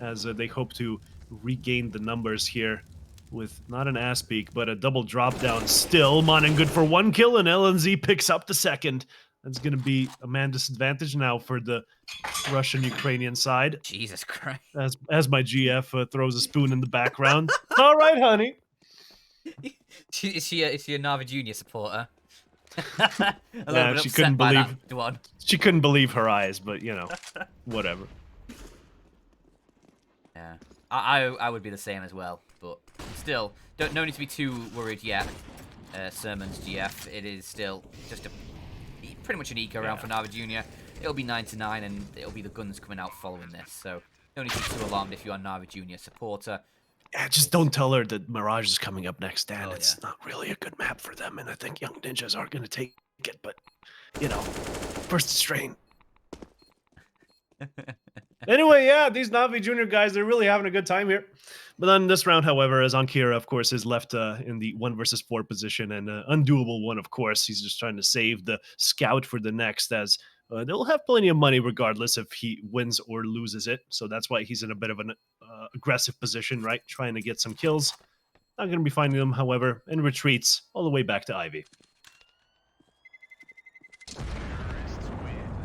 as they hope to regain the numbers here with not an ass peek, but a double drop down still. Monin good for 1 kill, and LNZ picks up the second. That's going to be a man disadvantage now for the Russian-Ukrainian side. Jesus Christ. As my GF throws a spoon in the background. All right, honey. Is she a Navi Junior supporter? A little Yeah, bit she upset couldn't by believe that one. she couldn't believe her eyes, but you know, whatever. Yeah, I would be the same as well, but still, no need to be too worried yet. Sermon's GF, it is still just pretty much an eco round for Navi Junior. It'll be 9-9, and it'll be the guns coming out following this. So no need to be too alarmed if you're a Navi Junior supporter. Yeah, just don't tell her that Mirage is coming up next, Dan. Oh, It's not really a good map for them, and I think Young Ninjas aren't going to take it. But you know, first strain. Anyway, yeah, these Navi Junior guys, they're really having a good time here. But then this round, however, as Ankira, of course, is left in the 1 versus 4 position, and undoable one, of course. He's just trying to save the scout for the next, as they'll have plenty of money regardless if he wins or loses it. So that's why he's in a bit of an aggressive position, right? Trying to get some kills. Not going to be finding them, however, and retreats all the way back to Ivy.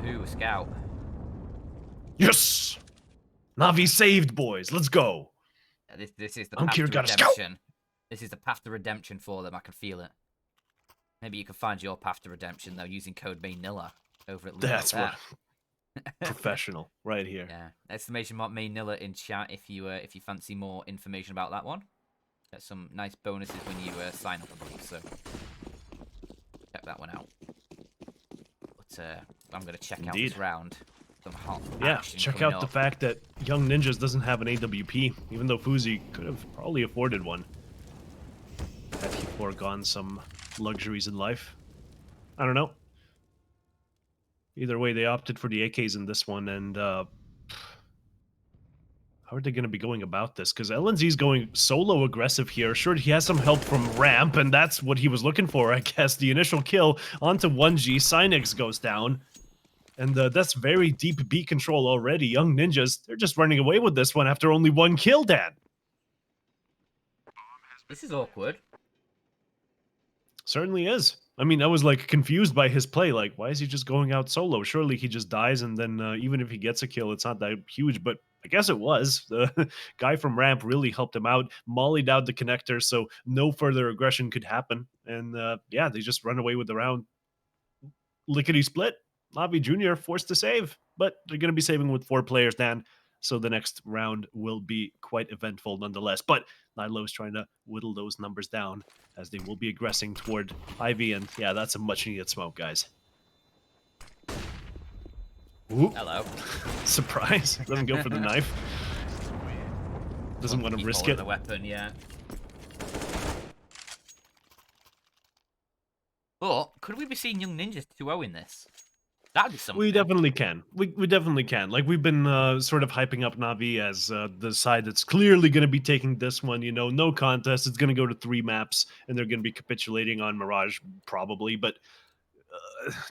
Ooh, scout. Yes! Navi saved, boys. Let's go. This is the I'm path here, to got a scout. redemption. This is the path to redemption for them. I can feel it. Maybe you can find your path to redemption though using code Maynilla over at That's LOOT.BET. what professional right here. Yeah, exclamation mark Maynilla in chat if you fancy more information about that one. Get some nice bonuses when you sign up, I believe. So check that one out. But I'm gonna check out Indeed. this round. Some hot Yeah, action check coming out the up. fact that Young Ninjas doesn't have an AWP, even though Fuzi could have probably afforded one. Had he foregone some luxuries in life. I don't know. Either way, they opted for the AKs in this one, and how are they going to be going about this? Because LNZ's going solo aggressive here. Sure, he has some help from Ramp, and that's what he was looking for, I guess. The initial kill onto 1G. Cynex goes down. And that's very deep B control already. Young Ninjas, they're just running away with this one after only 1 kill, Dan. This is awkward. Certainly is. I mean, I was like confused by his play. Like, why is he just going out solo? Surely he just dies, and then even if he gets a kill, it's not that huge. But I guess it was. The guy from Ramp really helped him out, mollied out the connector, so no further aggression could happen. And yeah, they just run away with the round. Lickety split. Navi Jr. forced to save, but they're going to be saving with 4 players, Dan. So the next round will be quite eventful nonetheless. But Nilo's trying to whittle those numbers down as they will be aggressing toward Ivy. And yeah, that's a much needed smoke, guys. Ooh. Hello. Surprise. Doesn't go for the knife. Doesn't want to Keep risk holding it. the weapon, yeah. But could we be seeing Young Ninjas 2-0 in this? That'd be something. We definitely can. We definitely can. Like, we've been sort of hyping up Navi as the side that's clearly going to be taking this one. You know, no contest. It's going to go to 3 maps, and they're going to be capitulating on Mirage, probably. But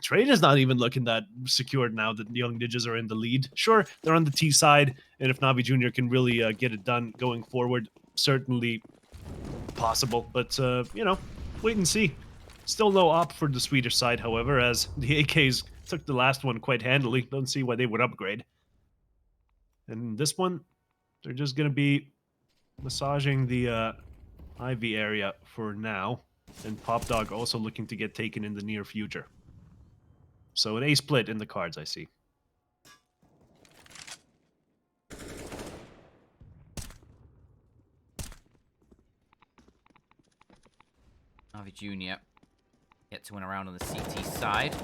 trade is not even looking that secured now that the Young Ninjas are in the lead. Sure, they're on the T side, and if Navi Jr. can really get it done going forward, certainly possible. But, you know, wait and see. Still no op for the Swedish side, however, as the AKs took the last one quite handily. Don't see why they would upgrade. And this one, they're just going to be massaging the Ivy area for now. And Pop Dog also looking to get taken in the near future. So an A split in the cards, I see. Navi Jr. Get to win around on the CT side.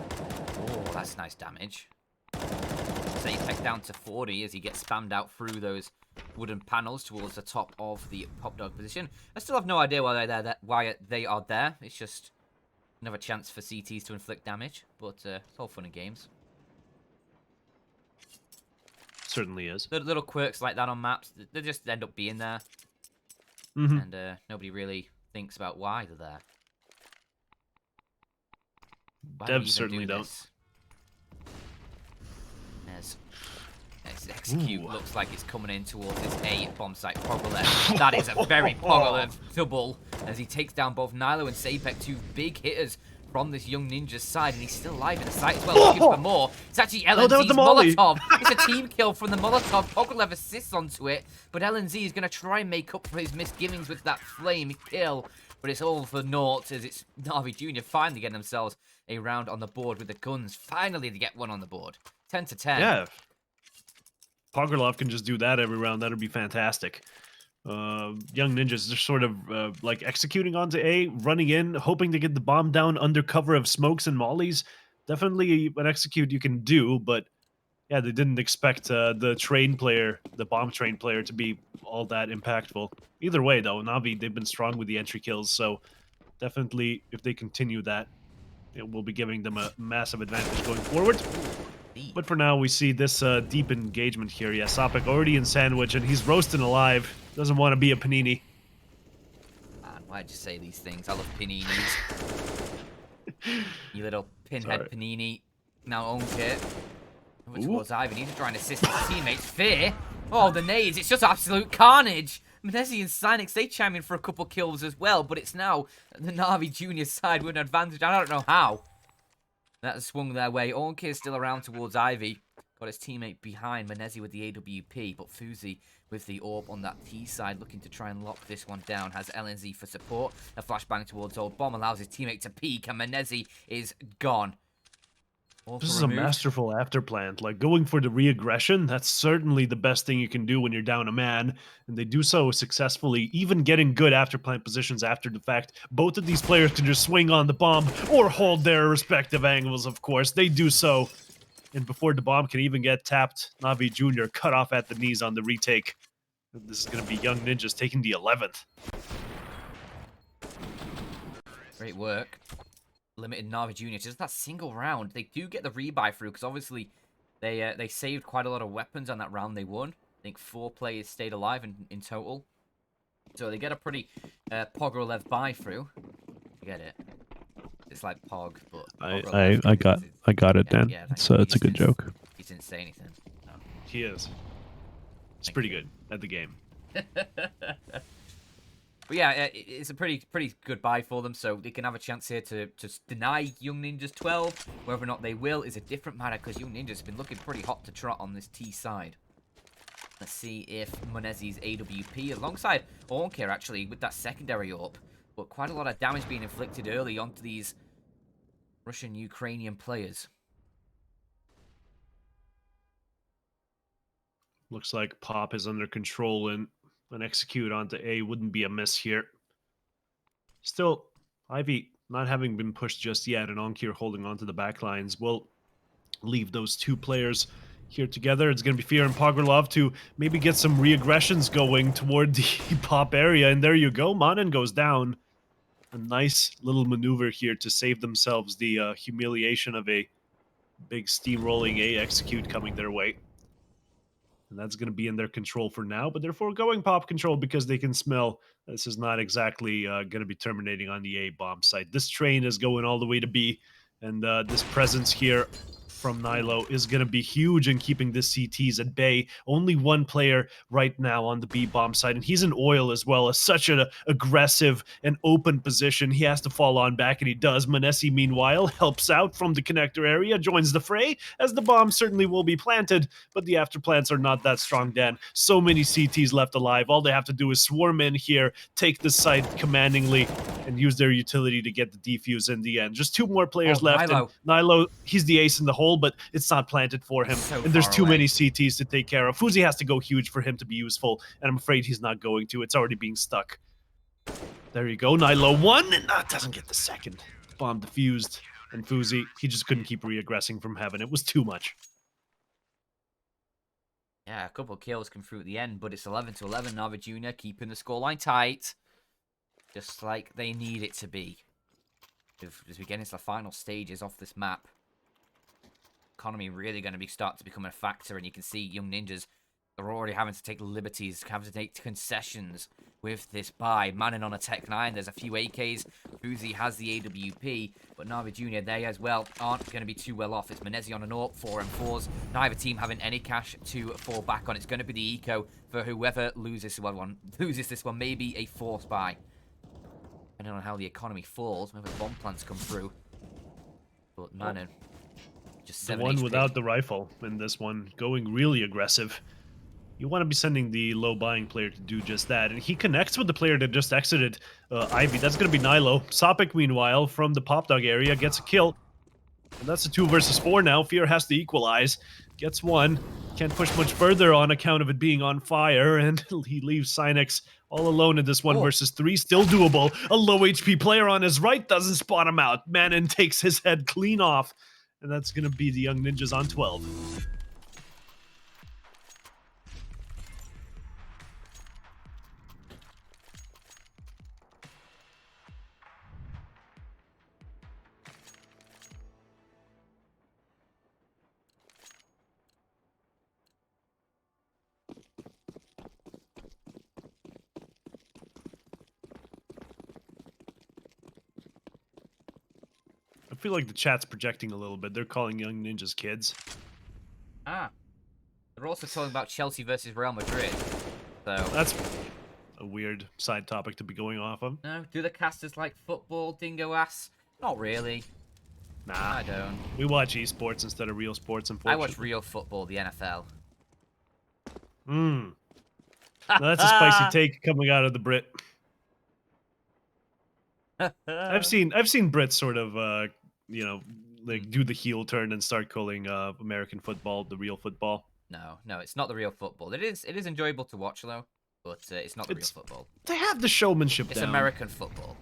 Oh, that's nice damage. So you take down to 40 as he gets spammed out through those wooden panels towards the top of the Pop Dog position. I still have no idea why they are there. It's just Another chance for CTs to inflict damage, but it's all fun and games. Certainly is. Little quirks like that on maps, they just end up being there. Mm-hmm. And nobody really thinks about why they're there. Why do we Devs even certainly do don't. this? Execute Ooh. looks like it's coming in towards this A bomb site. Pogolev. That is a very Pogolev double as he takes down both Nilo and Sapek, two big hitters from this young ninja's side, and he's still alive in the site as well, looking for more. It's actually that was LNZ's the molly. Molotov. It's a team kill from the Molotov. Pogolev assists onto it, but LNZ is going to try and make up for his misgivings with that flame kill, but it's all for naught as it's Navi Jr. finally getting themselves a round on the board with the guns. Finally, they get one on the board. 10 to 10. Yeah. Pogorlov can just do that every round. That'd be fantastic. Young Ninjas are sort of like executing onto A, running in, hoping to get the bomb down under cover of smokes and mollies. Definitely an execute you can do, but yeah, they didn't expect the train player, the bomb train player, to be all that impactful. Either way, though, Navi, they've been strong with the entry kills, so definitely if they continue that, it will be giving them a massive advantage going forward. But for now, we see this deep engagement here. Yeah, Sapek already in sandwich, and he's roasting alive. Doesn't want to be a panini. Man, why'd you say these things? I love paninis. You little pinhead Sorry. panini. Now owns it. Over towards Ivan. He's trying to assist his teammates. Fear. Oh, the nades. It's just absolute carnage. Menezi and Sinix, they chime in for a couple kills as well, but it's now the Navi Junior side with an advantage. I don't know how. That swung their way. Ornke is still around towards Ivy. Got his teammate behind. Menezi with the AWP, but Fuzi with the AWP on that T side, looking to try and lock this one down. Has LNZ for support. A flashbang towards Old Bomb allows his teammate to peek, and Menezi is gone. This is a masterful afterplant. Like, going for the re-aggression, that's certainly the best thing you can do when you're down a man. And they do so successfully, even getting good afterplant positions after the fact. Both of these players can just swing on the bomb or hold their respective angles, of course. They do so. And before the bomb can even get tapped, Navi Jr. cut off at the knees on the retake. This is going to be Young Ninjas taking the 11th. Great work. Limited Navi Junior. Just that single round. They do get the rebuy through because obviously they saved quite a lot of weapons on that round they won. I think 4 players stayed alive in total. So they get a pretty Pogolev buy through. You get it. It's like Pog, but I got it, Dan. Yeah, it's a good joke. He didn't say anything. No. He is. He's pretty good at the game. But yeah, it's a pretty good buy for them, so they can have a chance here to just deny Young Ninjas 12. Whether or not they will is a different matter, because Young Ninjas have been looking pretty hot to trot on this T side. Let's see if Monezi's AWP, alongside Ornke actually, with that secondary AWP, but quite a lot of damage being inflicted early onto these Russian-Ukrainian players. Looks like Pop is under control, and an execute onto A wouldn't be a miss here. Still, Ivy not having been pushed just yet, and Onkir holding onto the back lines will leave those two players here together. It's going to be Fear and Pogorlov to maybe get some re-aggressions going toward the Pop area, and there you go. Manen goes down. A nice little maneuver here to save themselves the humiliation of a big steamrolling A execute coming their way. And that's going to be in their control for now, but they're foregoing Pop control because they can smell this is not exactly going to be terminating on the A bomb site. This train is going all the way to B, and this presence here from Nilo is going to be huge in keeping the CTs at bay. Only one player right now on the B bomb side, and he's in oil as well. As such an aggressive and open position, he has to fall on back, and he does. Manesi, meanwhile, helps out from the connector area, joins the fray, as the bomb certainly will be planted, but the afterplants are not that strong, Dan. So many CTs left alive. All they have to do is swarm in here, take the site commandingly, and use their utility to get the defuse in the end. Just 2 more players left. Nilo. And Nilo, he's the ace in the hole, but it's not planted for him. So and there's far too away. many CTs to take care of. Fuzi has to go huge for him to be useful, and I'm afraid he's not going to. It's already being stuck. There you go. Nilo 1, and doesn't get the second. Bomb defused. And Fuzi, he just couldn't keep re-aggressing from heaven. It was too much. Yeah, a couple of kills come through at the end, but it's 11 to 11. Navi Junior keeping the scoreline tight, just like they need it to be. As we get into the final stages off this map, economy really going to be start to become a factor, and you can see Young Ninjas are already having to take liberties, having to take concessions with this buy. Manning on a Tech 9, there's a few AKs. Boozy has the AWP, but Navi Jr., they as well aren't going to be too well off. It's Menezi on an AWP, 4 and 4s. Neither team having any cash to fall back on. It's going to be the eco for whoever loses this one. Maybe a force buy. Depending on how the economy falls, maybe bomb plants come through. But Manning, just The 7 one HP. without the rifle in this one, going really aggressive. You want to be sending the low buying player to do just that. And he connects with the player that just exited Ivy. That's going to be Nilo. Sopik, meanwhile, from the Pop Dog area, gets a kill. And that's a 2 versus 4 now. Fear has to equalize. Gets one. Can't push much further on account of it being on fire. And he leaves Cynex all alone in this 1 versus 3. Still doable. A low HP player on his right doesn't spot him out. Manon takes his head clean off. And that's going to be the Young Ninjas on 12. I feel like the chat's projecting a little bit. They're calling Young Ninjas kids. Ah. They're also talking about Chelsea versus Real Madrid. So That's a weird side topic to be going off of. no, do the casters like football, dingo ass? Not really. Nah. I don't. We watch esports instead of real sports, I unfortunately. watch real football, the NFL. Now that's a spicy take coming out of the Brit. I've seen Brits sort of like do the heel turn and start calling American football the real football. No, it's not the real football. It is enjoyable to watch though, but it's not the real football. They have the showmanship It's down. American football.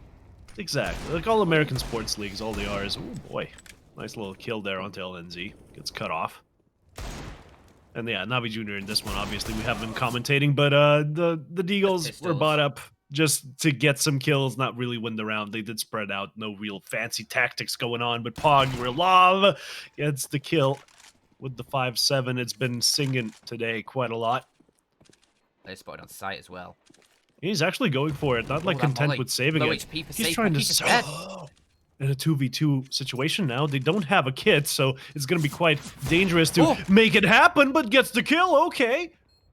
Exactly. Like all American sports leagues, all they are is, oh boy, nice little kill there onto LNZ. Gets cut off. And yeah, Navi Jr. in this one, obviously, we have been commentating, but the Deagles were bought up just to get some kills, not really win the round. They did spread out, no real fancy tactics going on, but Pog gets the kill with the 5-7. It's been singing today quite a lot. They spotted on site as well. He's actually going for it, not like that content molly. with saving Low it. HP for He's safe, trying to keep it dead. in a 2v2 situation now. They don't have a kit, so it's going to be quite dangerous to make it happen, but gets the kill. Okay.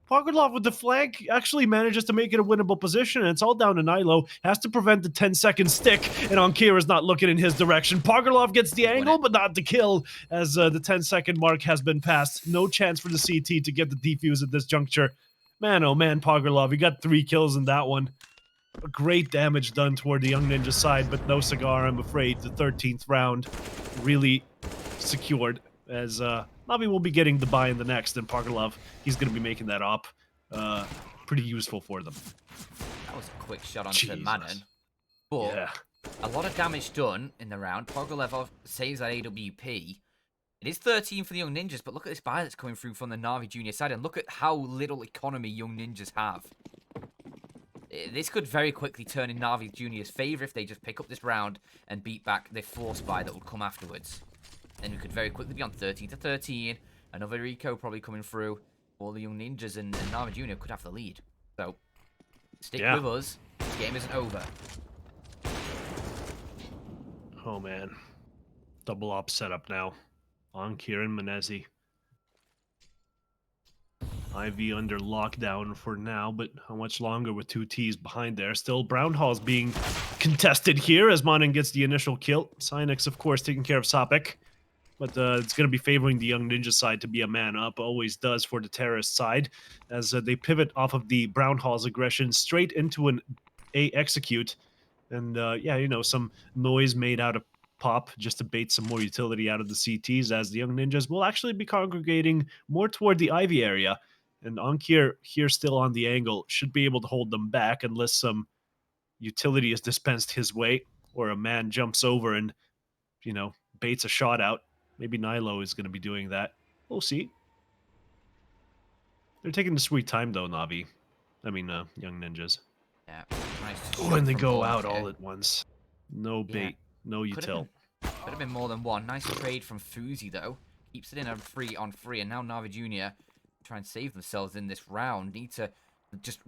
Pogorlov with the flank actually manages to make it a winnable position, and it's all down to Nilo. Has to prevent the 10-second stick, and Ankira's not looking in his direction. Pogorlov gets the angle, but not the kill, as the 10-second mark has been passed. No chance for the CT to get the defuse at this juncture. Man, oh man, Pogorlov, you got 3 kills in that one. Great damage done toward the Young Ninja side, but no cigar, I'm afraid. The 13th round really secured, as Navi will be getting the buy in the next, and Pogorlov, he's going to be making that up. Pretty useful for them. That was a quick shot onto Manon. But Yeah. a lot of damage done in the round. Pogorlov saves that AWP. It is 13 for the Young Ninjas, but look at this buy that's coming through from the Navi Junior side, and look at how little economy Young Ninjas have. This could very quickly turn in Navi Junior's favor if they just pick up this round and beat back the force buy that will come afterwards. Then we could very quickly be on 13 to 13. Another eco probably coming through. All the Young Ninjas and Navi Junior could have the lead. So, stick with us. This game isn't over. Oh man. Double op setup now. On Kieran Menezi. IV under lockdown for now, but how much longer with 2 Ts behind there? Still, Brown Hall's being contested here as Monin gets the initial kill. Cynex, of course, taking care of Sopik. But it's going to be favoring the Young Ninja side to be a man up. Always does for the terrorist side. As they pivot off of the Brown Hall's aggression straight into an A execute. And yeah, you know, some noise made out of Pop just to bait some more utility out of the CTs, as the Young Ninjas will actually be congregating more toward the Ivy area. And Ankir here still on the angle should be able to hold them back unless some utility is dispensed his way or a man jumps over and, you know, baits a shot out. Maybe Nilo is going to be doing that. We'll see. They're taking the sweet time though, Navi. I mean, Young Ninjas. Yeah, nice. When they go out all at once. No bait. No util. Could have been more than one. Nice trade from Fuzi, though. Keeps it in a 3-on-3, and now Navi Jr. try and save themselves in this round. Need to just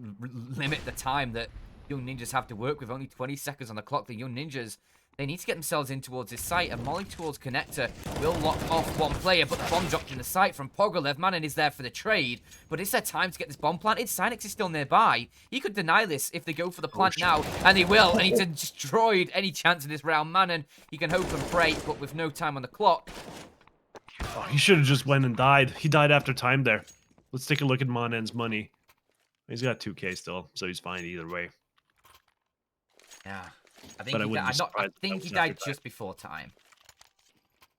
limit the time that Young Ninjas have to work with. Only 20 seconds on the clock. The Young Ninjas, they need to get themselves in towards this site. A molly towards Connector will lock off one player, but the bomb dropped in the site from Pogolev. Manon is there for the trade, but is there time to get this bomb planted? Sinex is still nearby. He could deny this if they go for the plant now, and they will, and he's destroyed any chance in this round. Manon, he can hope and pray, but with no time on the clock. Oh, he should have just went and died. He died after time there. Let's take a look at Monen's money. He's got 2K still, so he's fine either way. Yeah. I think he died just before time.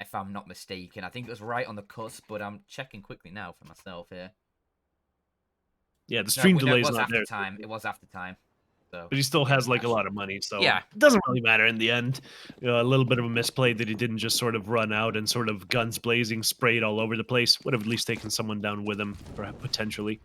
If I'm not mistaken. I think it was right on the cusp, but I'm checking quickly now for myself here. Yeah, the stream delay is not there. It was after time. So, but he still has like a lot of money, so yeah, it doesn't really matter in the end. A little bit of a misplay that he didn't just sort of run out and sort of guns blazing, sprayed all over the place. Would have at least taken someone down with him, potentially.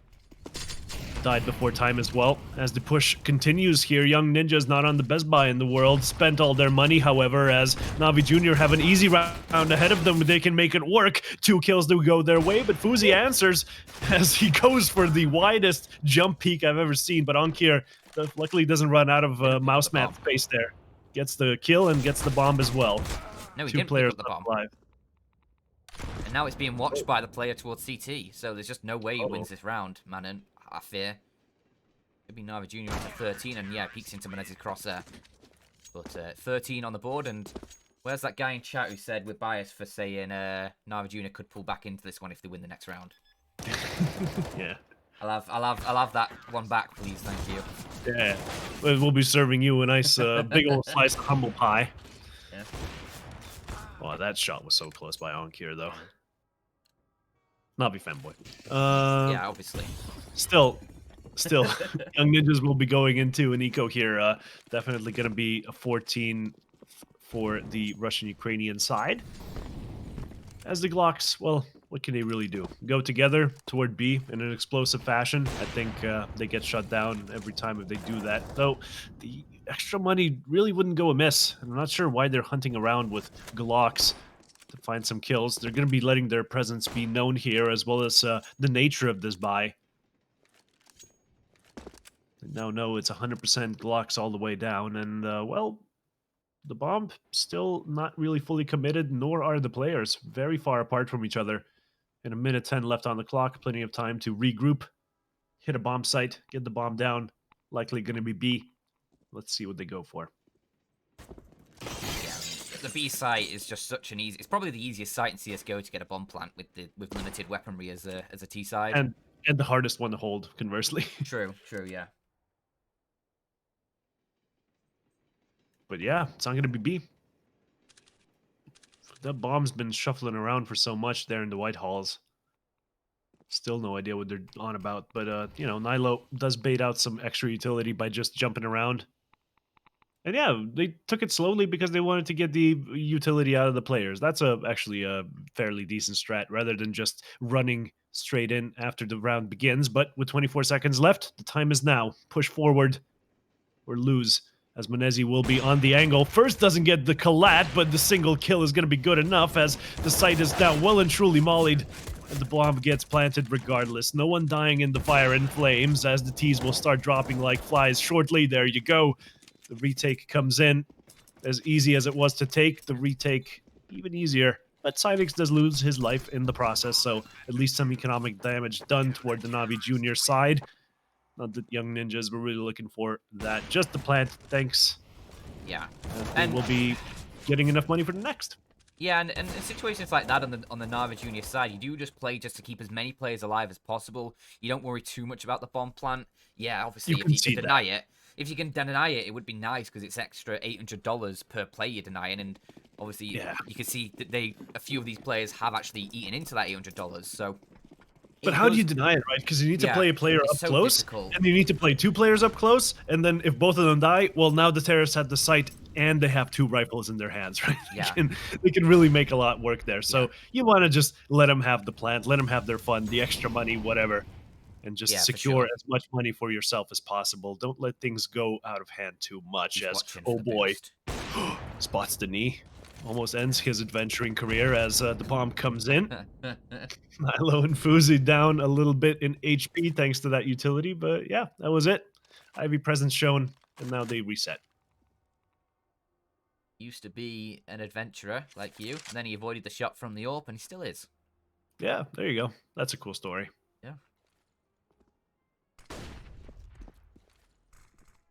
Died before time as well. As the push continues here, Young Ninjas not on the best buy in the world. Spent all their money, however, as Navi Jr. have an easy round ahead of them. They can make it work. 2 kills to go their way, but Fuzi answers as he goes for the widest jump peak I've ever seen. But Ankir luckily doesn't run out of mouse mat space there. Gets the kill and gets the bomb as well. No, he 2 didn't players pick up the bomb. alive. And now it's being watched by the player towards CT, so there's just no way he wins this round, Manon. I fear. Could be Navi Jr. on the 13, and yeah, peeks into Menezes' crosshair. But 13 on the board, and where's that guy in chat who said we're biased for saying Navi Jr. could pull back into this one if they win the next round? Yeah. I'll have that one back, please. Thank you. Yeah. We'll be serving you a nice big old slice of humble pie. Yeah. Wow, that shot was so close by Ankir, though. Navi fanboy. Yeah, obviously. Still, Young Ninjas will be going into an eco here. Definitely going to be a 14 for the Russian-Ukrainian side. As the Glocks, well, what can they really do? Go together toward B in an explosive fashion. I think they get shut down every time if they do that. Though, the extra money really wouldn't go amiss. I'm not sure why they're hunting around with Glocks to find some kills. They're going to be letting their presence be known here, as well as the nature of this buy. Now know it's 100% Glocks all the way down, and well, the bomb still not really fully committed, nor are the players. Very far apart from each other. And 1:10 left on the clock, plenty of time to regroup, hit a bomb site, get the bomb down. Likely going to be B. Let's see what they go for. Yeah, the B site is just such an easy. It's probably the easiest site in CS:GO to get a bomb plant with limited weaponry as a T side. And the hardest one to hold, conversely. True, yeah. But yeah, it's not going to be B. That bomb's been shuffling around for so much there in the White Halls. Still no idea what they're on about. But, you know, Nilo does bait out some extra utility by just jumping around. And yeah, they took it slowly because they wanted to get the utility out of the players. That's actually a fairly decent strat, rather than just running straight in after the round begins. But with 24 seconds left, the time is now. Push forward or lose, as Menezes will be on the angle. First doesn't get the collat, but the single kill is going to be good enough, as the site is now well and truly mollied. And the bomb gets planted regardless. No one dying in the fire and flames, as the T's will start dropping like flies shortly. There you go. The retake comes in. As easy as it was to take, the retake even easier. But Sinex does lose his life in the process, so at least some economic damage done toward the Navi Junior side. Not that Young Ninjas were really looking for that. Just the plant, thanks. Yeah. And we'll be getting enough money for the next. Yeah, and in situations like that on the Navi Junior side, you do just play just to keep as many players alive as possible. You don't worry too much about the bomb plant. Yeah, obviously, if you can deny it, you it would be nice because it's extra $800 per play you're denying, and obviously you can see that a few of these players have actually eaten into that $800. So. But how do you deny it, right? Because you need to play a player up so close, difficult. and you need to play 2 players up close, and then if both of them die, well, now the terrorists have the site, and they have 2 rifles in their hands, right? Yeah. They can really make a lot work there. So you want to just let them have the plant, let them have their fun, the extra money, whatever, and just secure as much money for yourself as possible. Don't let things go out of hand too much, as, oh boy, Spots the knee. Almost ends his adventuring career as the bomb comes in. Nilo and Fuzi down a little bit in HP thanks to that utility, but yeah, that was it. Ivy presence shown, and now they reset. Used to be an adventurer like you, and then he avoided the shot from the AWP, and he still is. Yeah, there you go. That's a cool story. Yeah.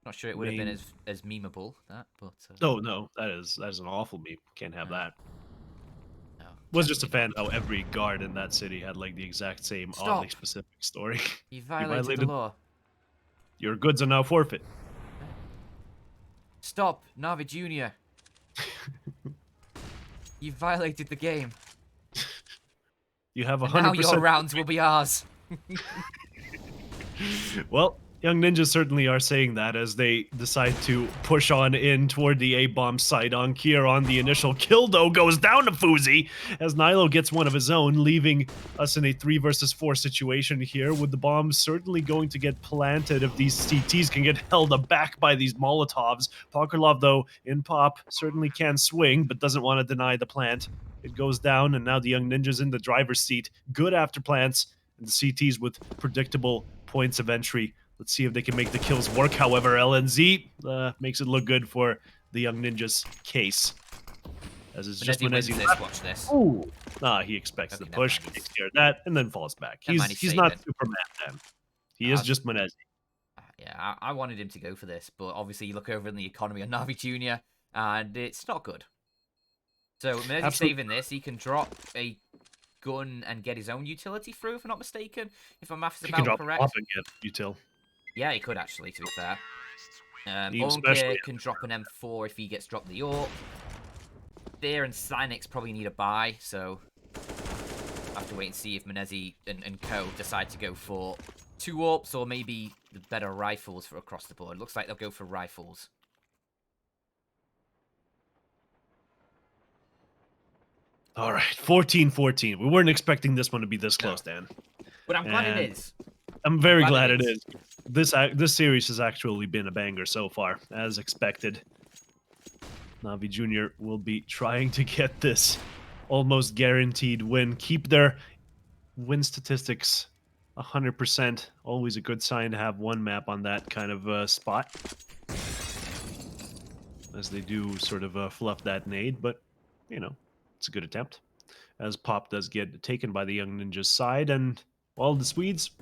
Not sure it would have been as memeable, that, but... Oh, no, that is an awful meme. Can't have that. No, Was just a fan how every guard in that city had like the exact same oddly specific story. You violated the law. Your goods are now forfeit. Stop, Navi Jr. You violated the game. You have 100%. Now your rounds will be ours. Well, Young Ninjas certainly are saying that as they decide to push on in toward the A-bomb site on Kier. The initial kill, though, goes down to Fuzi as Nilo gets one of his own, leaving us in a 3 versus 4 situation here, with the bombs certainly going to get planted if these CTs can get held aback by these Molotovs. Pokerlov, though, in pop, certainly can swing, but doesn't want to deny the plant. It goes down, and now the Young Ninjas in the driver's seat. Good after plants, and the CTs with predictable points of entry. Let's see if they can make the kills work. However, LNZ makes it look good for the Young Ninjas case. As it's just Menezi. Watch this. Ooh. Nah, he expects the push, takes care of that, and then falls back. He's not Superman then. He is just Menezi. Yeah, I wanted him to go for this, but obviously you look over in the economy on Navi Jr., and it's not good. So Menezi's saving this. He can drop a gun and get his own utility through, if I'm not mistaken. If my maths is about correct. He can drop and get util. Yeah, he could actually, to be fair. Onke can drop an M4 if he gets dropped the AWP. There and Sinix probably need a buy, so I have to wait and see if Menezi and co decide to go for 2 AWPs or maybe the better rifles for across the board. Looks like they'll go for rifles. All right, 14-14. We weren't expecting this one to be this close, Dan. But I'm glad it is. I'm very glad it is. This series has actually been a banger so far, as expected. Navi Jr. will be trying to get this almost guaranteed win. Keep their win statistics 100%. Always a good sign to have one map on that kind of spot. As they do sort of fluff that nade, but, you know, it's a good attempt. As Pop does get taken by the Young Ninjas side, and all the Swedes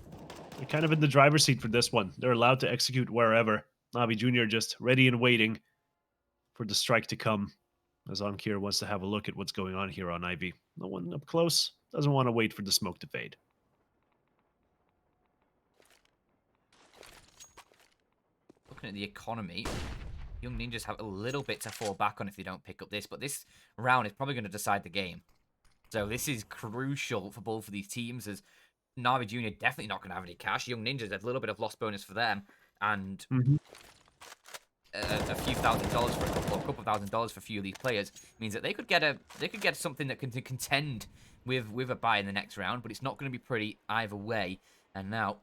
are kind of in the driver's seat for this one. They're allowed to execute wherever. Navi Jr. just ready and waiting for the strike to come, as Onkir wants to have a look at what's going on here on Ivy. No one up close, doesn't want to wait for the smoke to fade. Looking at the economy, Young Ninjas have a little bit to fall back on if they don't pick up this, but this round is probably going to decide the game. So this is crucial for both of these teams, as Navi Jr. definitely not going to have any cash. Young Ninjas, a little bit of loss bonus for them, and a few $1,000s for a couple $1,000s for a few of these players means that they could get something that can contend with a buy in the next round, but it's not going to be pretty either way. And now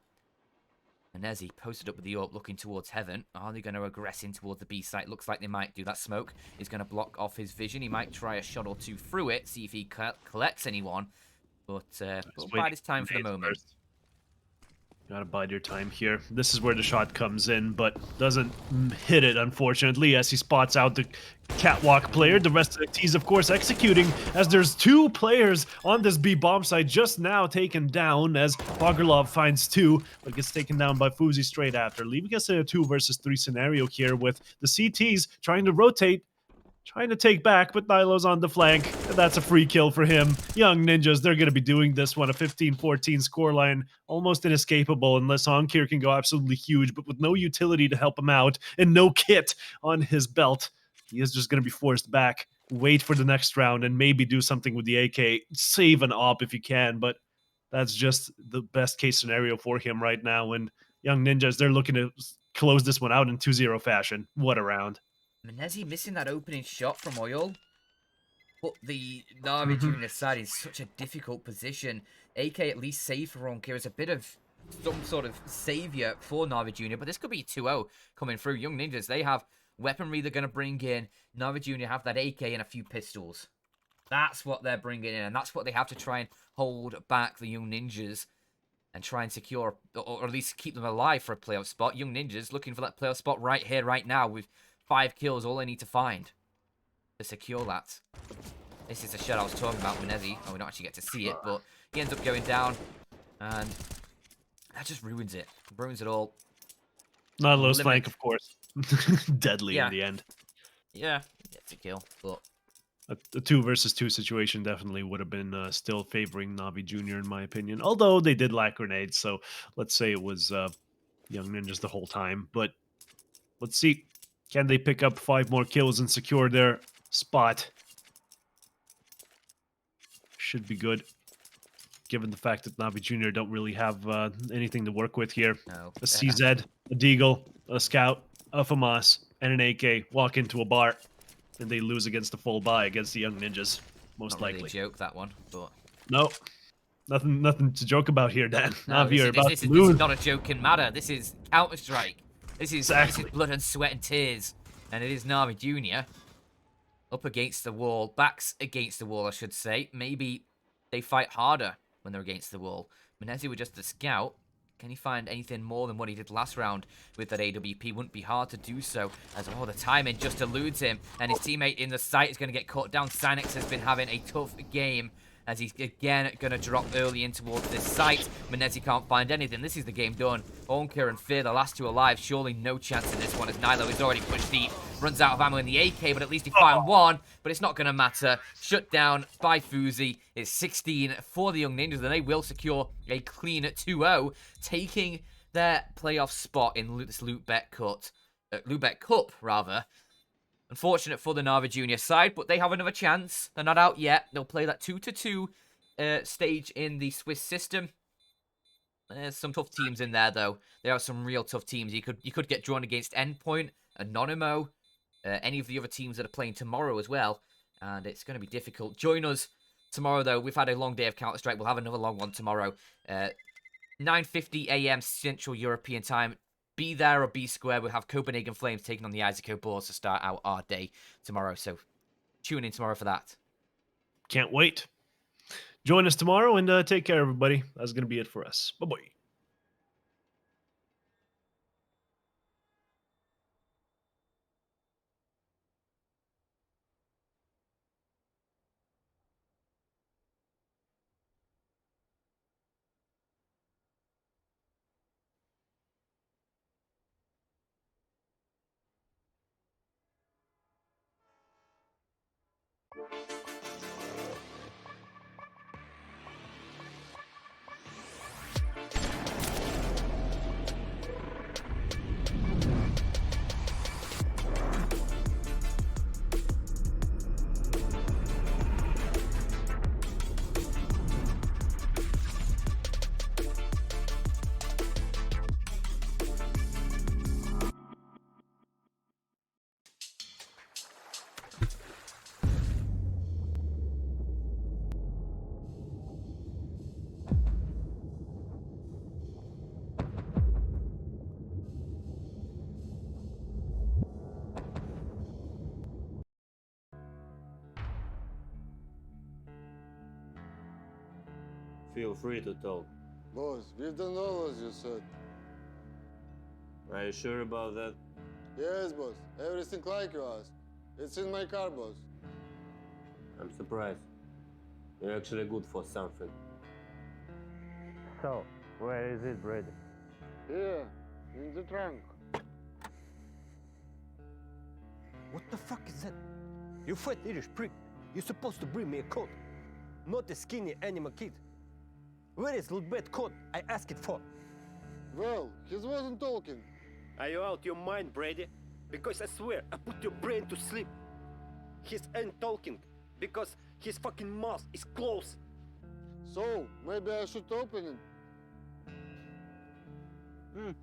Menezi posted up with the AWP looking towards heaven. Are they going to aggress in towards the B site? Looks like they might do. That smoke is going to block off his vision. He might try a shot or two through it, see if he collects anyone. But we'll bide his time for the moment. First. Gotta bide your time here. This is where the shot comes in, but doesn't hit it, unfortunately, as he spots out the catwalk player. The rest of the T's, of course, executing, as there's 2 players on this B bomb site just now taken down, as Bogarlov finds 2, but gets taken down by Fuzi straight after, leaving us in a 2 versus 3 scenario here with the CTs trying to rotate, trying to take back, but Nilo's on the flank, and that's a free kill for him. Young Ninjas, they're going to be doing this one. A 15-14 scoreline, almost inescapable unless Onkir can go absolutely huge, but with no utility to help him out and no kit on his belt, he is just going to be forced back, wait for the next round, and maybe do something with the AK. Save an op if you can, but that's just the best case scenario for him right now. And Young Ninjas, they're looking to close this one out in 2-0 fashion. What a round. Menezi missing that opening shot from Oil. But the Navi Jr. side is such a difficult position. AK at least save for Onkir is a bit of some sort of saviour for Navi Jr. But this could be 2-0 coming through. Young Ninjas, they have weaponry they're going to bring in. Navi Junior have that AK and a few pistols. That's what they're bringing in, and that's what they have to try and hold back the Young Ninjas and try and secure, or at least keep them alive for a playoff spot. Young Ninjas looking for that playoff spot right here, right now, with 5 kills, all they need to find to secure that. This is the shot I was talking about with NAVI. Oh, we don't actually get to see it, but he ends up going down, and that just ruins it. Ruins it all. Nautilus flank, of course. Deadly in the end. Yeah, gets a kill, but A 2 versus 2 situation definitely would have been still favoring Navi Junior in my opinion. Although they did lack grenades, so let's say it was Young Ninjas the whole time. But let's see, can they pick up 5 more kills and secure their spot? Should be good, given the fact that Navi Junior don't really have anything to work with here. no. A CZ, a Deagle, a Scout, a FAMAS, and an AK walk into a bar, and they lose against the full buy against the Young Ninjas, most Not really likely. a joke, that one, but No, nothing to joke about here, Dan. no, Navi are about this to is lose. not a joking matter. This is Counter-Strike. This is Exactly. blood and sweat and tears, and it is Navi Junior up against the wall, backs against the wall, I should say. Maybe they fight harder when they're against the wall. Menezi with just the scout. Can he find anything more than what he did last round with that AWP? Wouldn't be hard to do so, as the timing just eludes him, and his teammate in the site is going to get caught down. Synex has been having a tough game, as he's again going to drop early in towards this site. Menezi can't find anything. This is the game done. Onker and Fear, the last 2 alive. Surely no chance in this one, as Nilo is already pushed deep. Runs out of ammo in the AK, but at least he found one. But it's not going to matter. Shut down by Fuzi. It's 16 for the Young Ninjas, and they will secure a clean 2-0, taking their playoff spot in this LOOT.BET Cup, rather. Unfortunate for the Navi Junior side, but they have another chance. They're not out yet. They'll play that 2-2 stage in the Swiss system. There's some tough teams in there, though. There are some real tough teams. You could get drawn against Endpoint, Anonymo, any of the other teams that are playing tomorrow as well, and it's going to be difficult. Join us tomorrow, though. We've had a long day of Counter-Strike. We'll have another long one tomorrow. 9:50 a.m. Central European Time. Be there or be square. We'll have Copenhagen Flames taking on the Isaaco Boars to start out our day tomorrow. So tune in tomorrow for that. Can't wait. Join us tomorrow, and take care, everybody. That's going to be it for us. Bye-bye. Feel free to talk. Boss, we've done all as you said. Are you sure about that? Yes, boss. Everything like you asked. It's in my car, boss. I'm surprised. You're actually good for something. So, where is it, Brady? Here, in the trunk. What the fuck is that? You fat Irish prick. You're supposed to bring me a coat, not a skinny animal kid. Where is LOOT.BET code I asked it for? Well, he wasn't talking. Are you out your mind, Brady? Because I swear, I put your brain to sleep. He ain't talking because his fucking mouth is closed. So, maybe I should open it.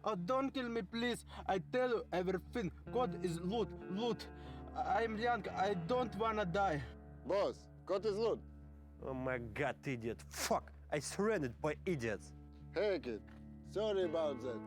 Oh, don't kill me, please. I tell you everything. Code is loot, loot. I'm young. I don't wanna die. Boss, code is loot. Oh my god, idiot. Fuck, I surrendered by idiots. Hey, kid. Sorry about that.